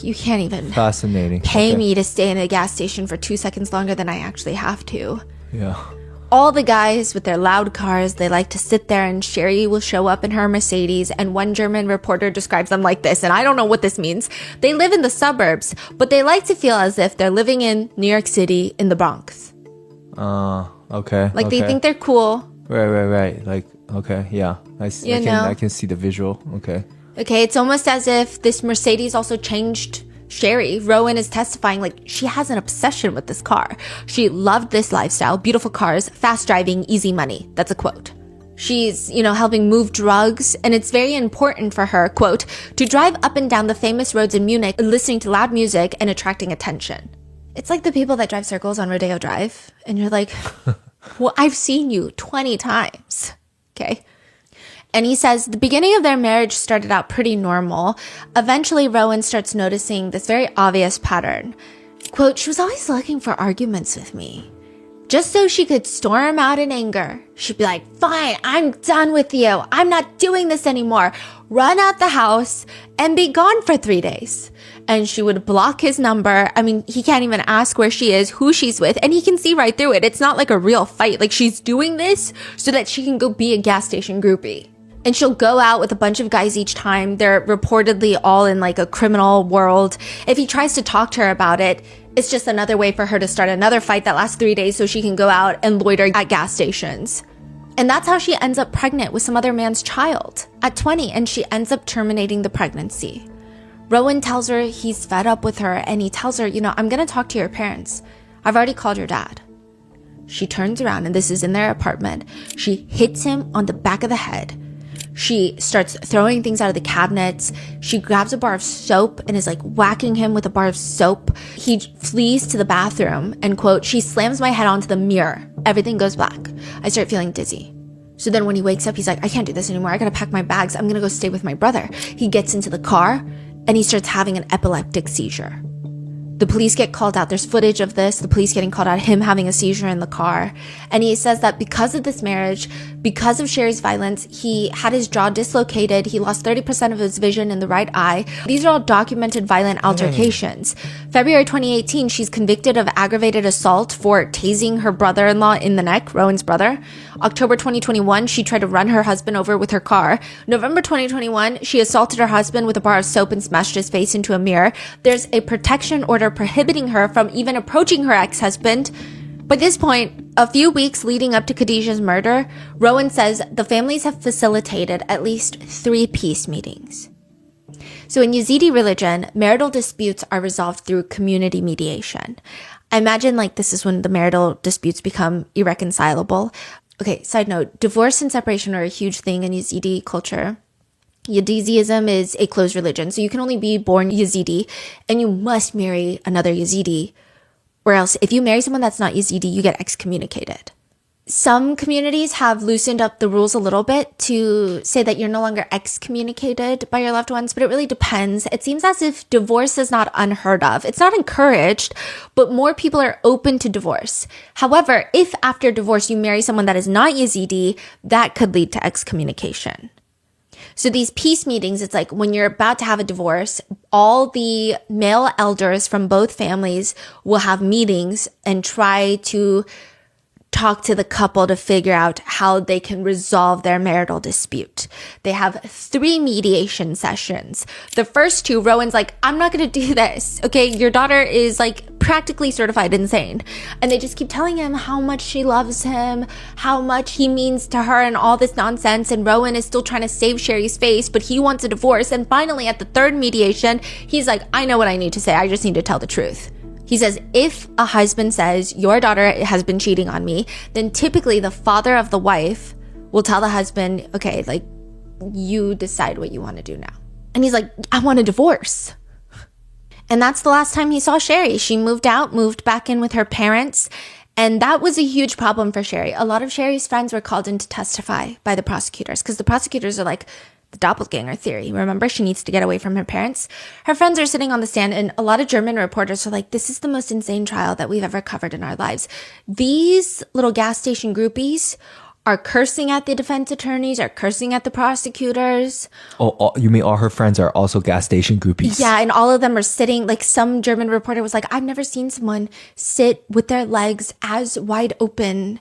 You can't even Fascinating. pay me to stay in a gas station for 2 seconds longer than I actually have to. Yeah. All the guys with their loud cars, they like to sit there, and Sherry will show up in her Mercedes, and one German reporter describes them like this, and I don't know what this means. They live in the suburbs, but they like to feel as if they're living in New York City in the Bronx. Okay. Like they think they're cool. Right. Like, okay, yeah. I can see the visual. Okay. Okay, it's almost as if this Mercedes also changed Sherry. Rowan is testifying like she has an obsession with this car. She loved this lifestyle, beautiful cars, fast driving, easy money. That's a quote. She's, helping move drugs, and it's very important for her, quote, to drive up and down the famous roads in Munich, listening to loud music and attracting attention. It's like the people that drive circles on Rodeo Drive, and you're like, well, I've seen you 20 times. Okay. And he says the beginning of their marriage started out pretty normal. Eventually, Rowan starts noticing this very obvious pattern. Quote, she was always looking for arguments with me. just so she could storm out in anger. She'd be like, fine, I'm done with you. I'm not doing this anymore. Run out the house and be gone for 3 days. And she would block his number. I mean, he can't even ask where she is, who she's with, and he can see right through it. It's not like a real fight. Like, she's doing this so that she can go be a gas station groupie. And she'll go out with a bunch of guys each time. They're reportedly all in like a criminal world. If he tries to talk to her about it, it's just another way for her to start another fight that lasts 3 days so she can go out and loiter at gas stations. And that's how she ends up pregnant with some other man's child at 20, and she ends up terminating the pregnancy. Rowan tells her he's fed up with her, and he tells her, you know, I'm going to talk to your parents. I've already called your dad. She turns around, and this is in their apartment. She hits him on the back of the head. She starts throwing things out of the cabinets. She grabs a bar of soap and is like whacking him with a bar of soap. He flees to the bathroom and, quote, she slams my head onto the mirror. Everything goes black. I start feeling dizzy. So then when he wakes up, he's like, I can't do this anymore. I gotta pack my bags. I'm gonna go stay with my brother. He gets into the car and he starts having an epileptic seizure. The police get called out. There's footage of this, the police getting called out, him having a seizure in the car. And he says that because of this marriage, because of Sherry's violence, he had his jaw dislocated. He lost 30% of his vision in the right eye. These are all documented violent altercations. February 2018, she's convicted of aggravated assault for tasing her brother-in-law in the neck, Rowan's brother. October 2021, she tried to run her husband over with her car. November 2021, she assaulted her husband with a bar of soap and smashed his face into a mirror. There's a protection order prohibiting her from even approaching her ex-husband. By this point, a few weeks leading up to Khadijah's murder, Rowan says the families have facilitated at least 3 peace meetings. So in Yazidi religion, marital disputes are resolved through community mediation. I imagine like this is when the marital disputes become irreconcilable. Okay, side note, divorce and separation are a huge thing in Yazidi culture. Yazidism is a closed religion, so you can only be born Yazidi and you must marry another Yazidi, or else if you marry someone that's not Yazidi, you get excommunicated. Some communities have loosened up the rules a little bit to say that you're no longer excommunicated by your loved ones, but it really depends. It seems as if divorce is not unheard of. It's not encouraged, but more people are open to divorce. However, if after divorce you marry someone that is not Yazidi, that could lead to excommunication. So these peace meetings, it's like when you're about to have a divorce, all the male elders from both families will have meetings and try to talk to the couple to figure out how they can resolve their marital dispute. They have 3 mediation sessions. The first 2, Rowan's like, I'm not going to do this. Okay, your daughter is like practically certified insane. And they just keep telling him how much she loves him, how much he means to her and all this nonsense. And Rowan is still trying to save Sherry's face, but he wants a divorce. And finally, at the 3rd mediation, he's like, I know what I need to say. I just need to tell the truth. He says, if a husband says, your daughter has been cheating on me, then typically the father of the wife will tell the husband, okay, like, you decide what you want to do now. And he's like, I want a divorce. And that's the last time he saw Sherry. She moved out, moved back in with her parents. And that was a huge problem for Sherry. A lot of Sherry's friends were called in to testify by the prosecutors because the prosecutors are like, the doppelganger theory. Remember, she needs to get away from her parents. Her friends are sitting on the stand and a lot of German reporters are like, this is the most insane trial that we've ever covered in our lives. These little gas station groupies are cursing at the defense attorneys, are cursing at the prosecutors. Oh, you mean all her friends are also gas station groupies? Yeah, and all of them are sitting, like some German reporter was like, I've never seen someone sit with their legs as wide open,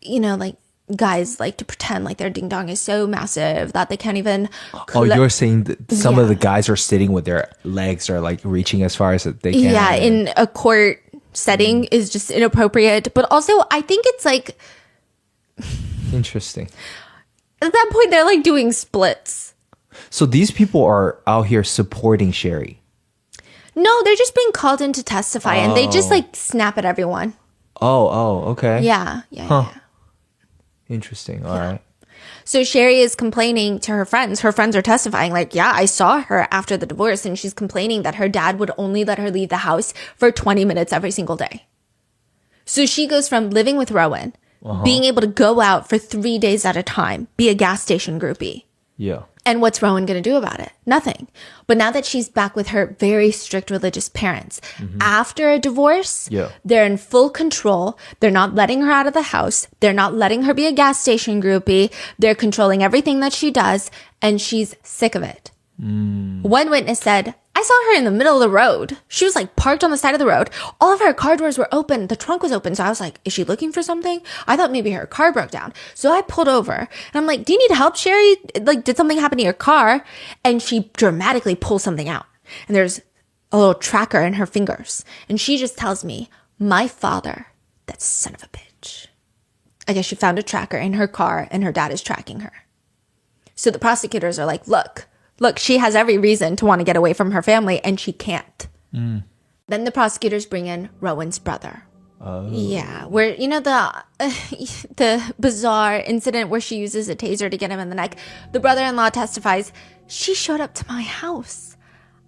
you know, like, guys like to pretend like their ding dong is so massive that they can't even. You're saying that some of the guys are sitting with their legs are like reaching as far as they can. Yeah, in a court setting is just inappropriate. But also, I think it's like. Interesting. At that point, they're like doing splits. So these people are out here supporting Sherry. No, they're just being called in to testify and they just like snap at everyone. Oh, okay. Yeah. Yeah. Interesting. All right. So Sherry is complaining to her friends. Her friends are testifying like, yeah, I saw her after the divorce and she's complaining that her dad would only let her leave the house for 20 minutes every single day. So she goes from living with Rowan, being able to go out for 3 days at a time, be a gas station groupie. Yeah. And what's Rowan going to do about it? Nothing. But now that she's back with her very strict religious parents, after a divorce, they're in full control. They're not letting her out of the house. They're not letting her be a gas station groupie. They're controlling everything that she does, and she's sick of it. One witness said, I saw her in the middle of the road. She was like parked on the side of the road. All of her car doors were open. The trunk was open. So I was like, is she looking for something? I thought maybe her car broke down. So I pulled over and I'm like, do you need help, Sherry? Like, did something happen to your car? And she dramatically pulls something out. And there's a little tracker in her fingers. And she just tells me, my father, that son of a bitch. I guess she found a tracker in her car and her dad is tracking her. So the prosecutors are like, look, she has every reason to want to get away from her family, and she can't. Then the prosecutors bring in Rowan's brother. Yeah, where, you know, the bizarre incident where she uses a taser to get him in the neck. The brother-in-law testifies, she showed up to my house.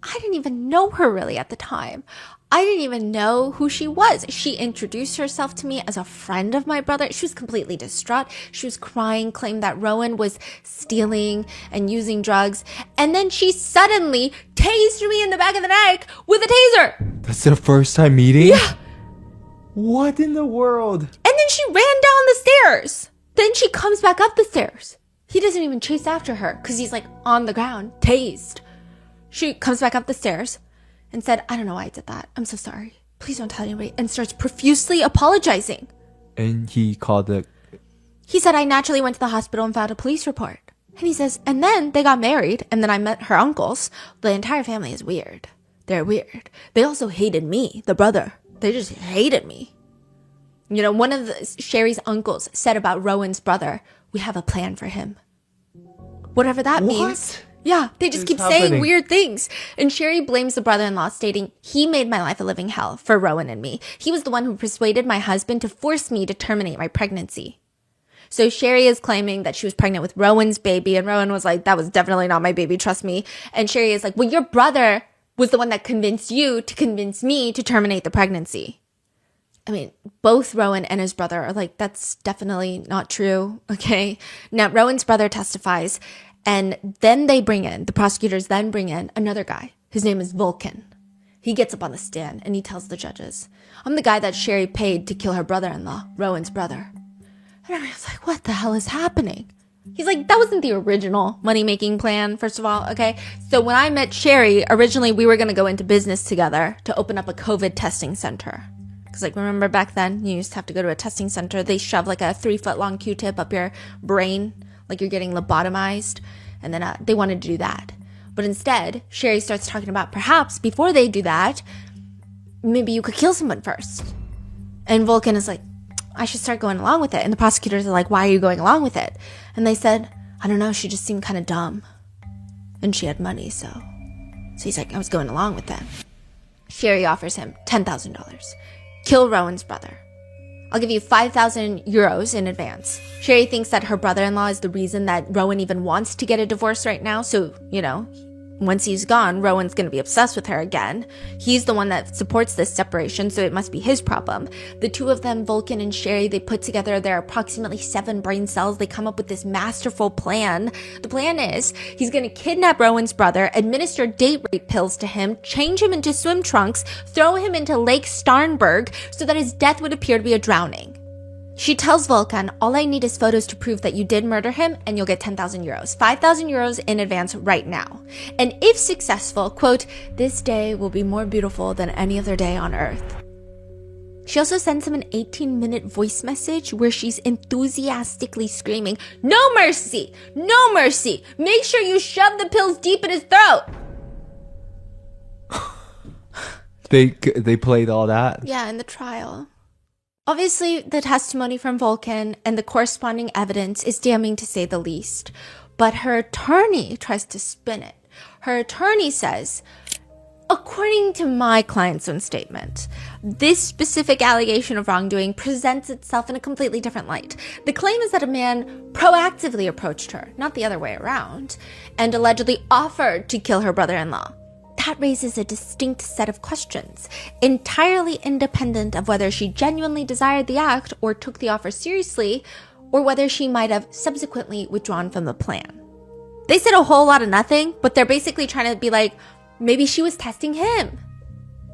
I didn't even know her really at the time. I didn't even know who she was. She introduced herself to me as a friend of my brother. She was completely distraught. She was crying, claimed that Rowan was stealing and using drugs. And then she suddenly tased me in the back of the neck with a taser. That's their first time meeting? Yeah. What in the world? And then she ran down the stairs. Then she comes back up the stairs. He doesn't even chase after her because he's like on the ground, tased. She comes back up the stairs and said, I don't know why I did that. I'm so sorry. Please don't tell anybody. And starts profusely apologizing. And he called the... He said, I naturally went to the hospital and filed a police report. And he says, and then they got married. And then I met her uncles. The entire family is weird. They're weird. They also hated me, the brother. They just hated me. You know, one of Sherry's uncles said about Rowan's brother, we have a plan for him. Whatever that means. Yeah, they just keep saying weird things. And Sherry blames the brother-in-law, stating, he made my life a living hell for Rowan and me. He was the one who persuaded my husband to force me to terminate my pregnancy. So Sherry is claiming that she was pregnant with Rowan's baby. And Rowan was like, that was definitely not my baby, trust me. And Sherry is like, well, your brother was the one that convinced you to convince me to terminate the pregnancy. I mean, both Rowan and his brother are like, that's definitely not true. Okay. Now, Rowan's brother testifies. And then the prosecutors then bring in another guy. His name is Vulcan. He gets up on the stand and he tells the judges, I'm the guy that Sherry paid to kill her brother-in-law, Rowan's brother. And everyone's like, what the hell is happening? He's like, that wasn't the original money-making plan, first of all, okay? So when I met Sherry, originally we were going to go into business together to open up a COVID testing center. Because, like, remember back then, you used to have to go to a testing center. They shove, like, a 3-foot-long Q-tip up your brain, like you're getting lobotomized. And then they wanted to do that. But instead, Sherry starts talking about perhaps before they do that, maybe you could kill someone first. And Vulcan is like, I should start going along with it. And the prosecutors are like, why are you going along with it? And they said, I don't know, she just seemed kind of dumb. And she had money, so he's like, I was going along with that. Sherry offers him $10,000. Kill Rowan's brother. I'll give you 5,000 euros in advance. Sherry thinks that her brother-in-law is the reason that Rowan even wants to get a divorce right now. So, you know, once he's gone, Rowan's going to be obsessed with her again. He's the one that supports this separation, so it must be his problem. The two of them, Vulcan and Sherry, they put together their approximately 7 brain cells. They come up with this masterful plan. The plan is he's going to kidnap Rowan's brother, administer date rape pills to him, change him into swim trunks, throw him into Lake Starnberg so that his death would appear to be a drowning. She tells Vulcan, all I need is photos to prove that you did murder him and you'll get 10,000 euros. 5,000 euros in advance right now. And if successful, quote, this day will be more beautiful than any other day on earth. She also sends him an 18-minute voice message where she's enthusiastically screaming, no mercy! No mercy! Make sure you shove the pills deep in his throat! They played all that? Yeah, in the trial. Obviously, the testimony from Vulcan and the corresponding evidence is damning to say the least. But her attorney tries to spin it. Her attorney says, according to my client's own statement, this specific allegation of wrongdoing presents itself in a completely different light. The claim is that a man proactively approached her, not the other way around, and allegedly offered to kill her brother-in-law. That raises a distinct set of questions, entirely independent of whether she genuinely desired the act or took the offer seriously, or whether she might have subsequently withdrawn from the plan. They said a whole lot of nothing, but they're basically trying to be like, maybe she was testing him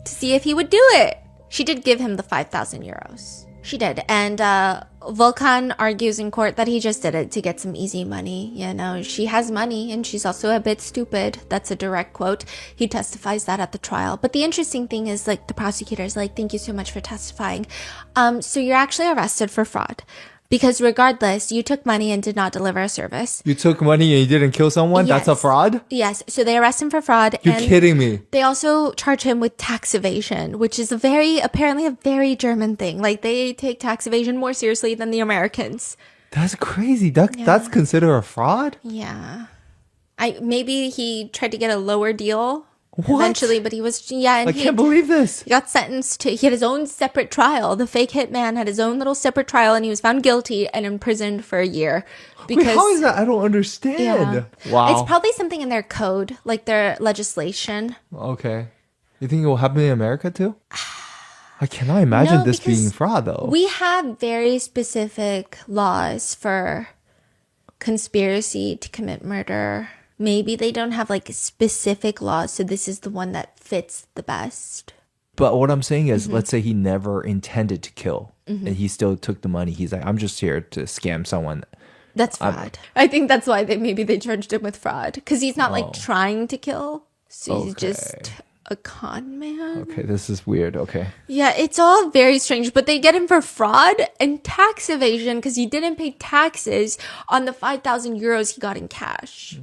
to see if he would do it. She did give him the 5,000 euros. She did. And Volkan argues in court that he just did it to get some easy money. You know, she has money and she's also a bit stupid. That's a direct quote. He testifies that at the trial. But the interesting thing is, like, the prosecutor's like, thank you so much for testifying. So you're actually arrested for fraud. Because regardless, you took money and did not deliver a service. You took money and you didn't kill someone? Yes. That's a fraud? Yes. So they arrest him for fraud. You're kidding me. They also charge him with tax evasion, which is apparently a very German thing. Like, they take tax evasion more seriously than the Americans. That's crazy. That's considered a fraud? Yeah. Maybe he tried to get a lower deal. What? Eventually, but he was, and I can't believe this. He got sentenced to, he had his own separate trial. The fake hitman had his own little separate trial, and he was found guilty and imprisoned for a year. Because, wait, how is that? I don't understand. Yeah. Wow. It's probably something in their code, like their legislation. Okay. You think it will happen in America too? I cannot imagine this being fraud, though. We have very specific laws for conspiracy to commit murder. Maybe they don't have like specific laws, so this is the one that fits the best. But what I'm saying is, let's say he never intended to kill, and he still took the money. He's like, I'm just here to scam someone. That's fraud. I think that's why they charged him with fraud, because he's not like trying to kill, so he's just a con man. Okay, this is weird. Okay. Yeah, it's all very strange, but they get him for fraud and tax evasion because he didn't pay taxes on the 5,000 euros he got in cash.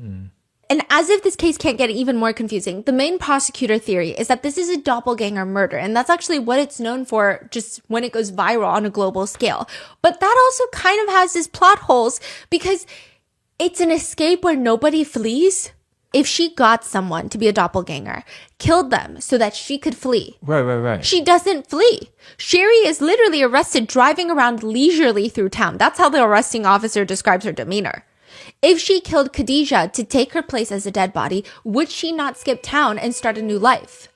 And as if this case can't get even more confusing, the main prosecutor theory is that this is a doppelganger murder, and that's actually what it's known for just when it goes viral on a global scale. But that also kind of has its plot holes because it's an escape where nobody flees. If she got someone to be a doppelganger, killed them so that she could flee. Right. She doesn't flee. Sherry is literally arrested driving around leisurely through town. That's how the arresting officer describes her demeanor. If she killed Khadija to take her place as a dead body, would she not skip town and start a new life?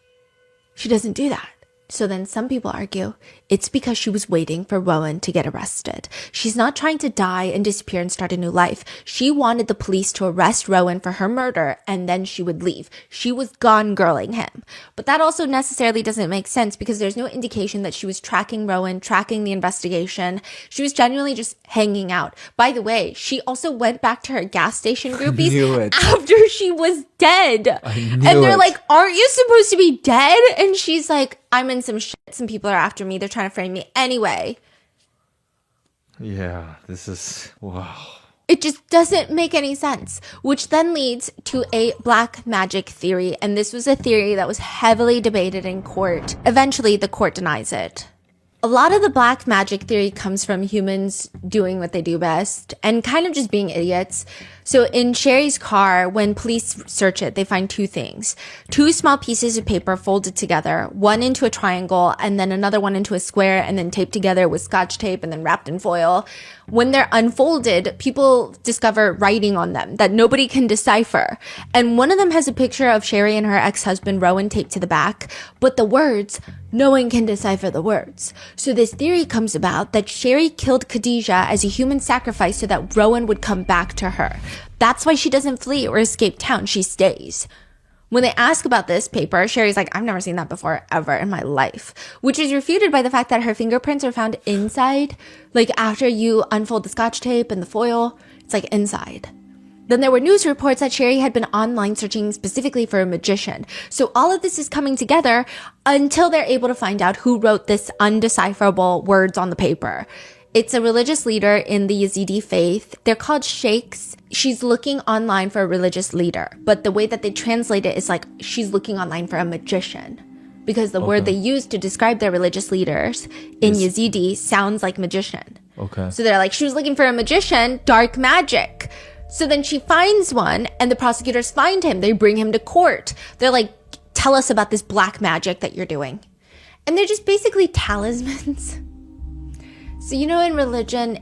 She doesn't do that. So then some people argue it's because she was waiting for Rowan to get arrested. She's not trying to die and disappear and start a new life. She wanted the police to arrest Rowan for her murder and then she would leave. She was gone girling him. But that also necessarily doesn't make sense because there's no indication that she was tracking Rowan, tracking the investigation. She was genuinely just hanging out. By the way, she also went back to her gas station groupies after she was dead. And they're like, aren't you supposed to be dead? And she's like, I'm in some shit. Some people are after me. They're trying to frame me. Anyway. Yeah, this is... wow. It just doesn't make any sense, which then leads to a black magic theory. And this was a theory that was heavily debated in court. Eventually, the court denies it. A lot of the black magic theory comes from humans doing what they do best and kind of just being idiots. So in Sherry's car, when police search it, they find two things. Two small pieces of paper folded together, one into a triangle and then another one into a square and then taped together with scotch tape and then wrapped in foil. When they're unfolded, people discover writing on them that nobody can decipher. And one of them has a picture of Sherry and her ex-husband Rowan taped to the back, but the words, no one can decipher the words. So this theory comes about that Sherry killed Khadija as a human sacrifice so that Rowan would come back to her. That's why she doesn't flee or escape town. She stays. When they ask about this paper, Sherry's like, I've never seen that before ever in my life, which is refuted by the fact that her fingerprints are found inside. Like after you unfold the scotch tape and the foil, it's like inside. Then there were news reports that Sherry had been online searching specifically for a magician. So all of this is coming together until they're able to find out who wrote this undecipherable words on the paper. It's a religious leader in the Yazidi faith. They're called sheikhs. She's looking online for a religious leader, but the way that they translate it is like she's looking online for a magician because the word they use to describe their religious leaders in Yazidi sounds like magician. Okay. So they're like, she was looking for a magician, dark magic. So then she finds one and the prosecutors find him. They bring him to court. They're like, tell us about this black magic that you're doing. And they're just basically talismans. So, you know, in religion,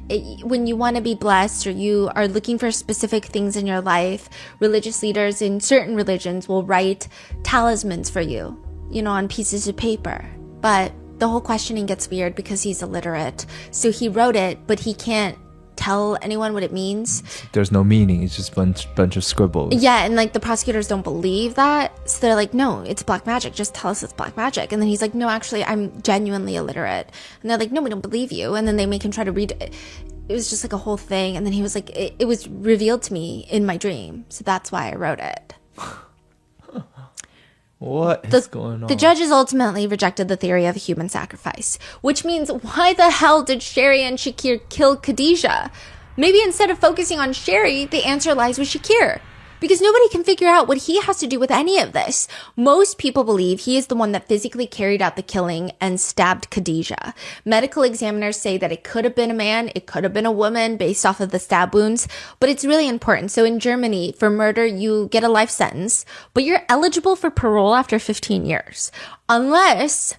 when you want to be blessed or you are looking for specific things in your life, religious leaders in certain religions will write talismans for you, you know, on pieces of paper. But the whole questioning gets weird because he's illiterate. So he wrote it, but he can't tell anyone what it means. There's no meaning. It's just bunch of scribbles. Yeah, and like the prosecutors don't believe that. So they're like, no, it's black magic. Just tell us it's black magic. And then he's like, no, actually, I'm genuinely illiterate. And they're like, no, we don't believe you. And then they make him try to read it. It was just like a whole thing. And then he was like, it was revealed to me in my dream. So that's why I wrote it. What is going on? The judges ultimately rejected the theory of human sacrifice, which means why the hell did Sherry and Shakir kill Khadijah? Maybe instead of focusing on Sherry, the answer lies with Shakir. Because nobody can figure out what he has to do with any of this. Most people believe he is the one that physically carried out the killing and stabbed Khadijah. Medical examiners say that it could have been a man, it could have been a woman based off of the stab wounds, but it's really important. So in Germany, for murder, you get a life sentence, but you're eligible for parole after 15 years. Unless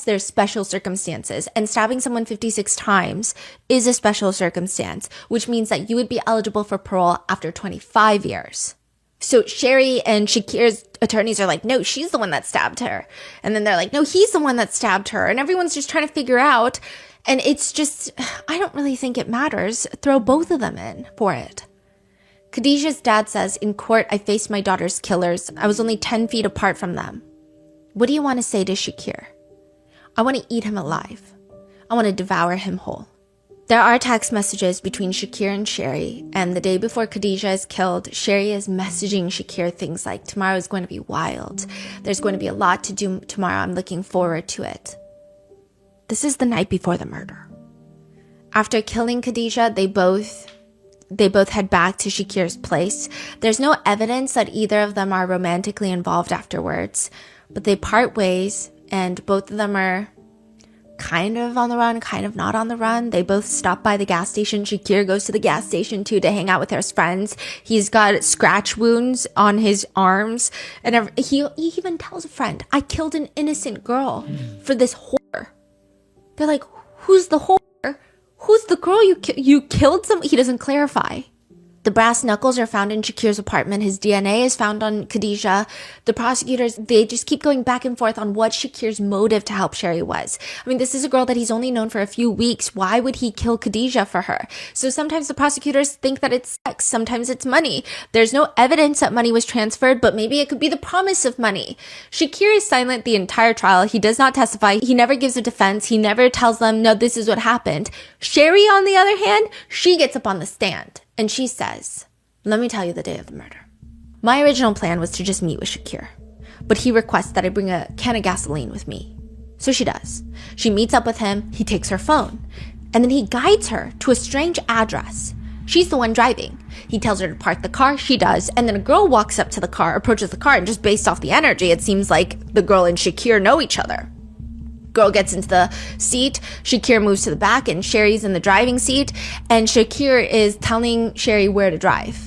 there's special circumstances, and stabbing someone 56 times is a special circumstance, which means that you would be eligible for parole after 25 years. So Sherry and Shakir's attorneys are like, no, she's the one that stabbed her. And then they're like, no, he's the one that stabbed her. And everyone's just trying to figure out. And it's just, I don't really think it matters. Throw both of them in for it. Khadijah's dad says, in court, I faced my daughter's killers. I was only 10 feet apart from them. What do you want to say to Shakir? I want to eat him alive. I want to devour him whole. There are text messages between Shakir and Sherry, and the day before Khadijah is killed, Sherry is messaging Shakir things like, tomorrow is going to be wild. There's going to be a lot to do tomorrow. I'm looking forward to it. This is the night before the murder. After killing Khadijah, they both head back to Shakir's place. There's no evidence that either of them are romantically involved afterwards. But they part ways, and both of them are kind of on the run, kind of not on the run. They both stop by the gas station. Shakir goes to the gas station too to hang out with his friends. He's got scratch wounds on his arms. And he even tells a friend, I killed an innocent girl for this whore. They're like, who's the whore? Who's the girl you killed? He doesn't clarify. The brass knuckles are found in Shakir's apartment. His DNA is found on Khadijah. The prosecutors, they just keep going back and forth on what Shakir's motive to help Sherry was. I mean, this is a girl that he's only known for a few weeks. Why would he kill Khadijah for her? So sometimes the prosecutors think that it's sex. Sometimes it's money. There's no evidence that money was transferred, but maybe it could be the promise of money. Shakir is silent the entire trial. He does not testify. He never gives a defense. He never tells them, no, this is what happened. Sherry, on the other hand, she gets up on the stand. And she says, let me tell you the day of the murder. My original plan was to just meet with Shakir, but he requests that I bring a can of gasoline with me. So she does. She meets up with him. He takes her phone, and then he guides her to a strange address. She's the one driving. He tells her to park the car. She does. And then a girl walks up to the car, approaches the car, and just based off the energy, it seems like the girl and Shakir know each other. Girl gets into the seat. Shakir moves to the back, and Sherry's in the driving seat. And Shakir is telling Sherry where to drive.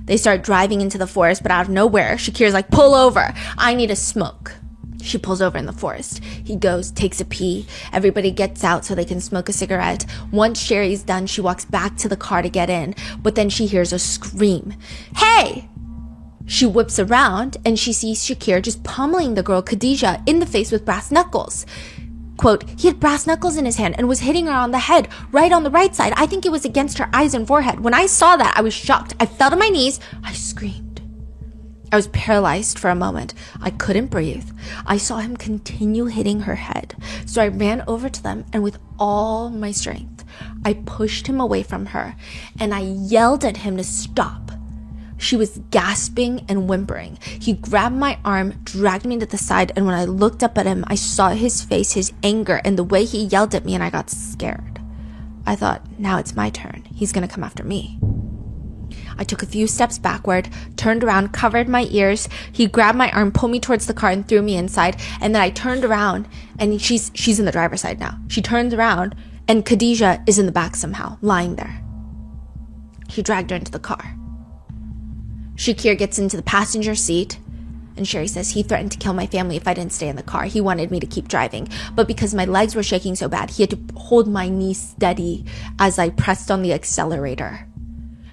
They start driving into the forest, but out of nowhere, Shakir's like, pull over. I need a smoke. She pulls over in the forest. He goes, takes a pee. Everybody gets out so they can smoke a cigarette. Once Sherry's done, she walks back to the car to get in, but then she hears a scream. Hey! She whips around, and she sees Shakir just pummeling the girl Khadijah in the face with brass knuckles. Quote, he had brass knuckles in his hand and was hitting her on the head, right on the right side. I think it was against her eyes and forehead. When I saw that, I was shocked. I fell to my knees. I screamed. I was paralyzed for a moment. I couldn't breathe. I saw him continue hitting her head. So I ran over to them, and with all my strength, I pushed him away from her, and I yelled at him to stop. She was gasping and whimpering. He grabbed my arm, dragged me to the side, and when I looked up at him, I saw his face, his anger, and the way he yelled at me, and I got scared. I thought, now it's my turn. He's gonna come after me. I took a few steps backward, turned around, covered my ears. He grabbed my arm, pulled me towards the car, and threw me inside. And then I turned around, and she's in the driver's side now. She turns around, and Khadijah is in the back somehow, lying there. He dragged her into the car. Shakir gets into the passenger seat, and Sherry says he threatened to kill my family if I didn't stay in the car. He wanted me to keep driving, but because my legs were shaking so bad, he had to hold my knee steady as I pressed on the accelerator.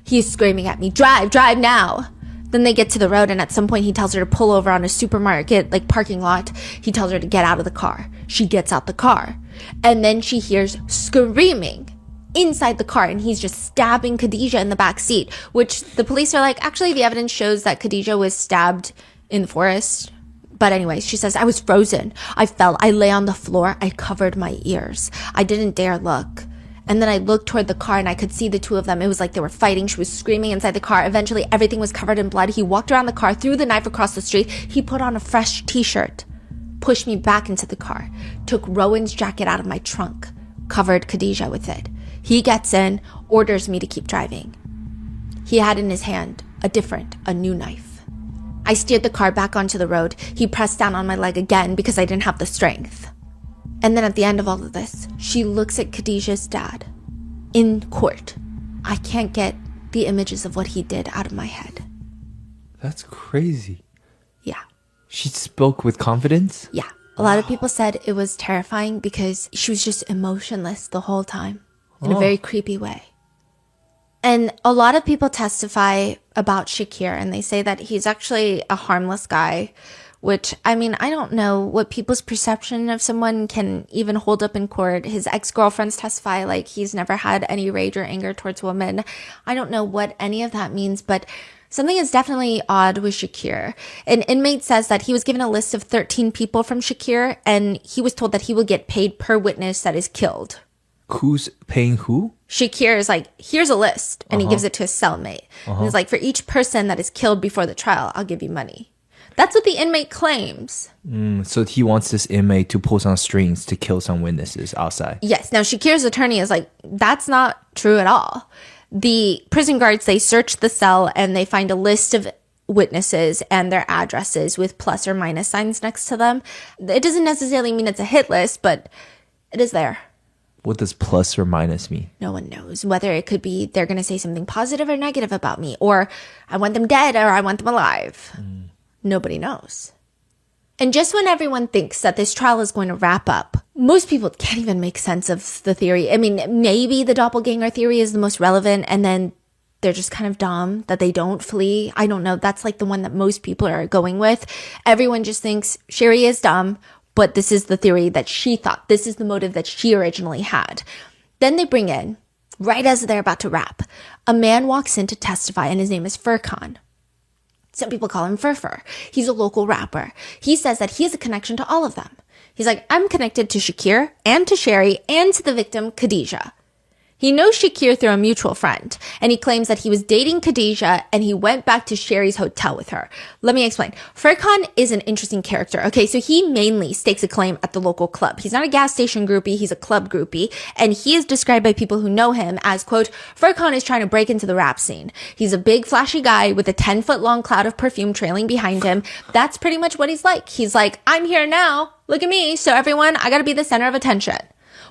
He is screaming at me, drive now. Then they get to the road, and at some point he tells her to pull over on a supermarket, parking lot. He tells her to get out of the car. She gets out the car, and then she hears screaming inside the car and he's just stabbing Khadijah in the back seat, which the police are like, actually, the evidence shows that Khadijah was stabbed in the forest. But anyways, she says, I was frozen. I fell. I lay on the floor. I covered my ears. I didn't dare look. And then I looked toward the car and I could see the two of them. It was like they were fighting. She was screaming inside the car. Eventually, everything was covered in blood. He walked around the car, threw the knife across the street. He put on a fresh t-shirt, pushed me back into the car, took Rowan's jacket out of my trunk, covered Khadijah with it. He gets in, orders me to keep driving. He had in his hand a new knife. I steered the car back onto the road. He pressed down on my leg again because I didn't have the strength. And then at the end of all of this, she looks at Khadijah's dad in court. I can't get the images of what he did out of my head. That's crazy. Yeah. She spoke with confidence? Yeah. A lot of people said it was terrifying because she was just emotionless the whole time in a very creepy way. And a lot of people testify about Shakir and they say that he's actually a harmless guy, which, I mean, I don't know what people's perception of someone can even hold up in court. His ex-girlfriends testify like he's never had any rage or anger towards women. I don't know what any of that means, but something is definitely odd with Shakir. An inmate says that he was given a list of 13 people from Shakir and he was told that he will get paid per witness that is killed. Who's paying who? Shakir is like, here's a list, and he gives it to his cellmate. And he's like, for each person that is killed before the trial, I'll give you money. That's what the inmate claims. So he wants this inmate to pull some strings to kill some witnesses outside. Yes. Now, Shakir's attorney is like, that's not true at all. The prison guards, they search the cell and they find a list of witnesses and their addresses with plus or minus signs next to them. It doesn't necessarily mean it's a hit list, but it is there. What does plus or minus mean? No one knows. Whether it could be they're going to say something positive or negative about me, or I want them dead or I want them alive. Nobody knows. And just when everyone thinks that this trial is going to wrap up, most people can't even make sense of the theory. I mean, maybe the doppelganger theory is the most relevant, and then they're just kind of dumb that they don't flee. I don't know. That's like the one that most people are going with. Everyone just thinks Sherry is dumb, but this is the theory that she thought. This is the motive that she originally had. Then they bring in, right as they're about to wrap, a man walks in to testify, and his name is Furkan. Some people call him Furfur. He's a local rapper. He says that he has a connection to all of them. He's like, I'm connected to Shakir and to Sherry and to the victim, Khadijah. He knows Shakir through a mutual friend, and he claims that he was dating Khadijah and he went back to Sherry's hotel with her. Let me explain. Furkan is an interesting character. Okay, so he mainly stakes a claim at the local club. He's not a gas station groupie, he's a club groupie, and he is described by people who know him as, quote, Furkan is trying to break into the rap scene. He's a big, flashy guy with a 10-foot-long cloud of perfume trailing behind him. That's pretty much what he's like. He's like, I'm here now. Look at me. So everyone, I gotta be the center of attention.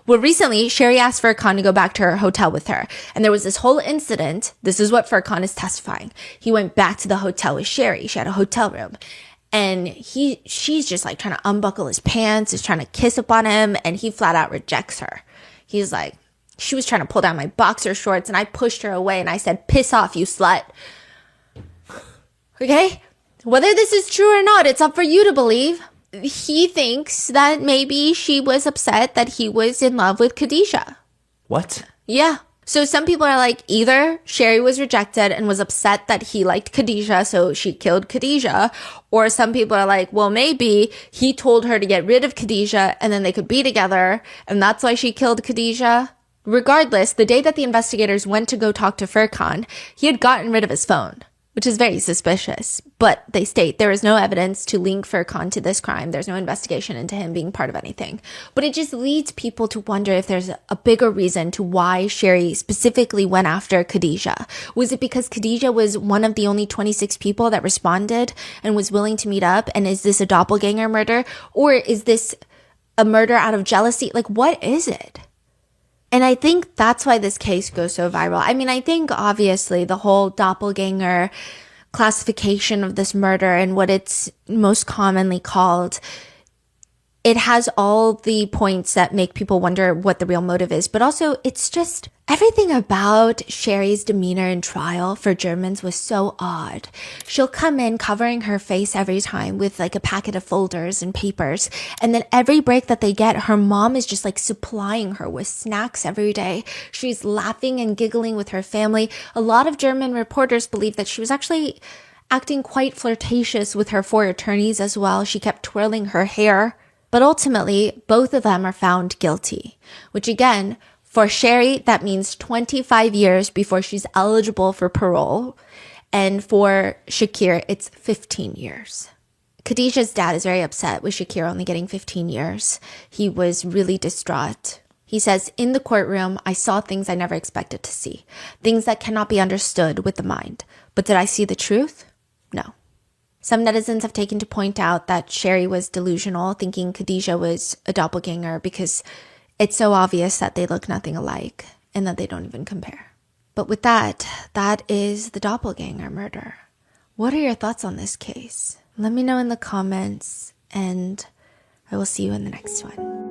Well, recently, Sherry asked Furkan to go back to her hotel with her. And there was this whole incident. This is what Furkan is testifying. He went back to the hotel with Sherry. She had a hotel room. And she's just like trying to unbuckle his pants, is trying to kiss up on him. And he flat out rejects her. He's like, she was trying to pull down my boxer shorts and I pushed her away and I said, piss off, you slut. Okay? Whether this is true or not, it's up for you to believe. He thinks that maybe she was upset that he was in love with Khadijah. What? Yeah. So some people are like, either Sherry was rejected and was upset that he liked Khadijah, so she killed Khadijah. Or some people are like, well, maybe he told her to get rid of Khadijah and then they could be together. And that's why she killed Khadijah. Regardless, the day that the investigators went to go talk to Furkan, he had gotten rid of his phone, which is very suspicious. But they state there is no evidence to link Furkan to this crime. There's no investigation into him being part of anything. But it just leads people to wonder if there's a bigger reason to why Sherry specifically went after Khadijah. Was it because Khadijah was one of the only 26 people that responded and was willing to meet up? And is this a doppelganger murder? Or is this a murder out of jealousy? Like, what is it? And I think that's why this case goes so viral. I mean, I think obviously the whole doppelganger classification of this murder and what it's most commonly called it has all the points that make people wonder what the real motive is, but also it's just everything about Sherry's demeanor in trial for Germans was so odd. She'll come in covering her face every time with like a packet of folders and papers, and then every break that they get, her mom is just like supplying her with snacks every day. She's laughing and giggling with her family. A lot of German reporters believe that she was actually acting quite flirtatious with her 4 attorneys as well. She kept twirling her hair. But ultimately, both of them are found guilty, which again, for Sherry, that means 25 years before she's eligible for parole. And for Shakir, it's 15 years. Khadijah's dad is very upset with Shakir only getting 15 years. He was really distraught. He says, in the courtroom, I saw things I never expected to see, things that cannot be understood with the mind. But did I see the truth? No. Some netizens have taken to point out that Sherry was delusional, thinking Khadijah was a doppelganger because it's so obvious that they look nothing alike and that they don't even compare. But with that, that is the doppelganger murder. What are your thoughts on this case? Let me know in the comments, and I will see you in the next one.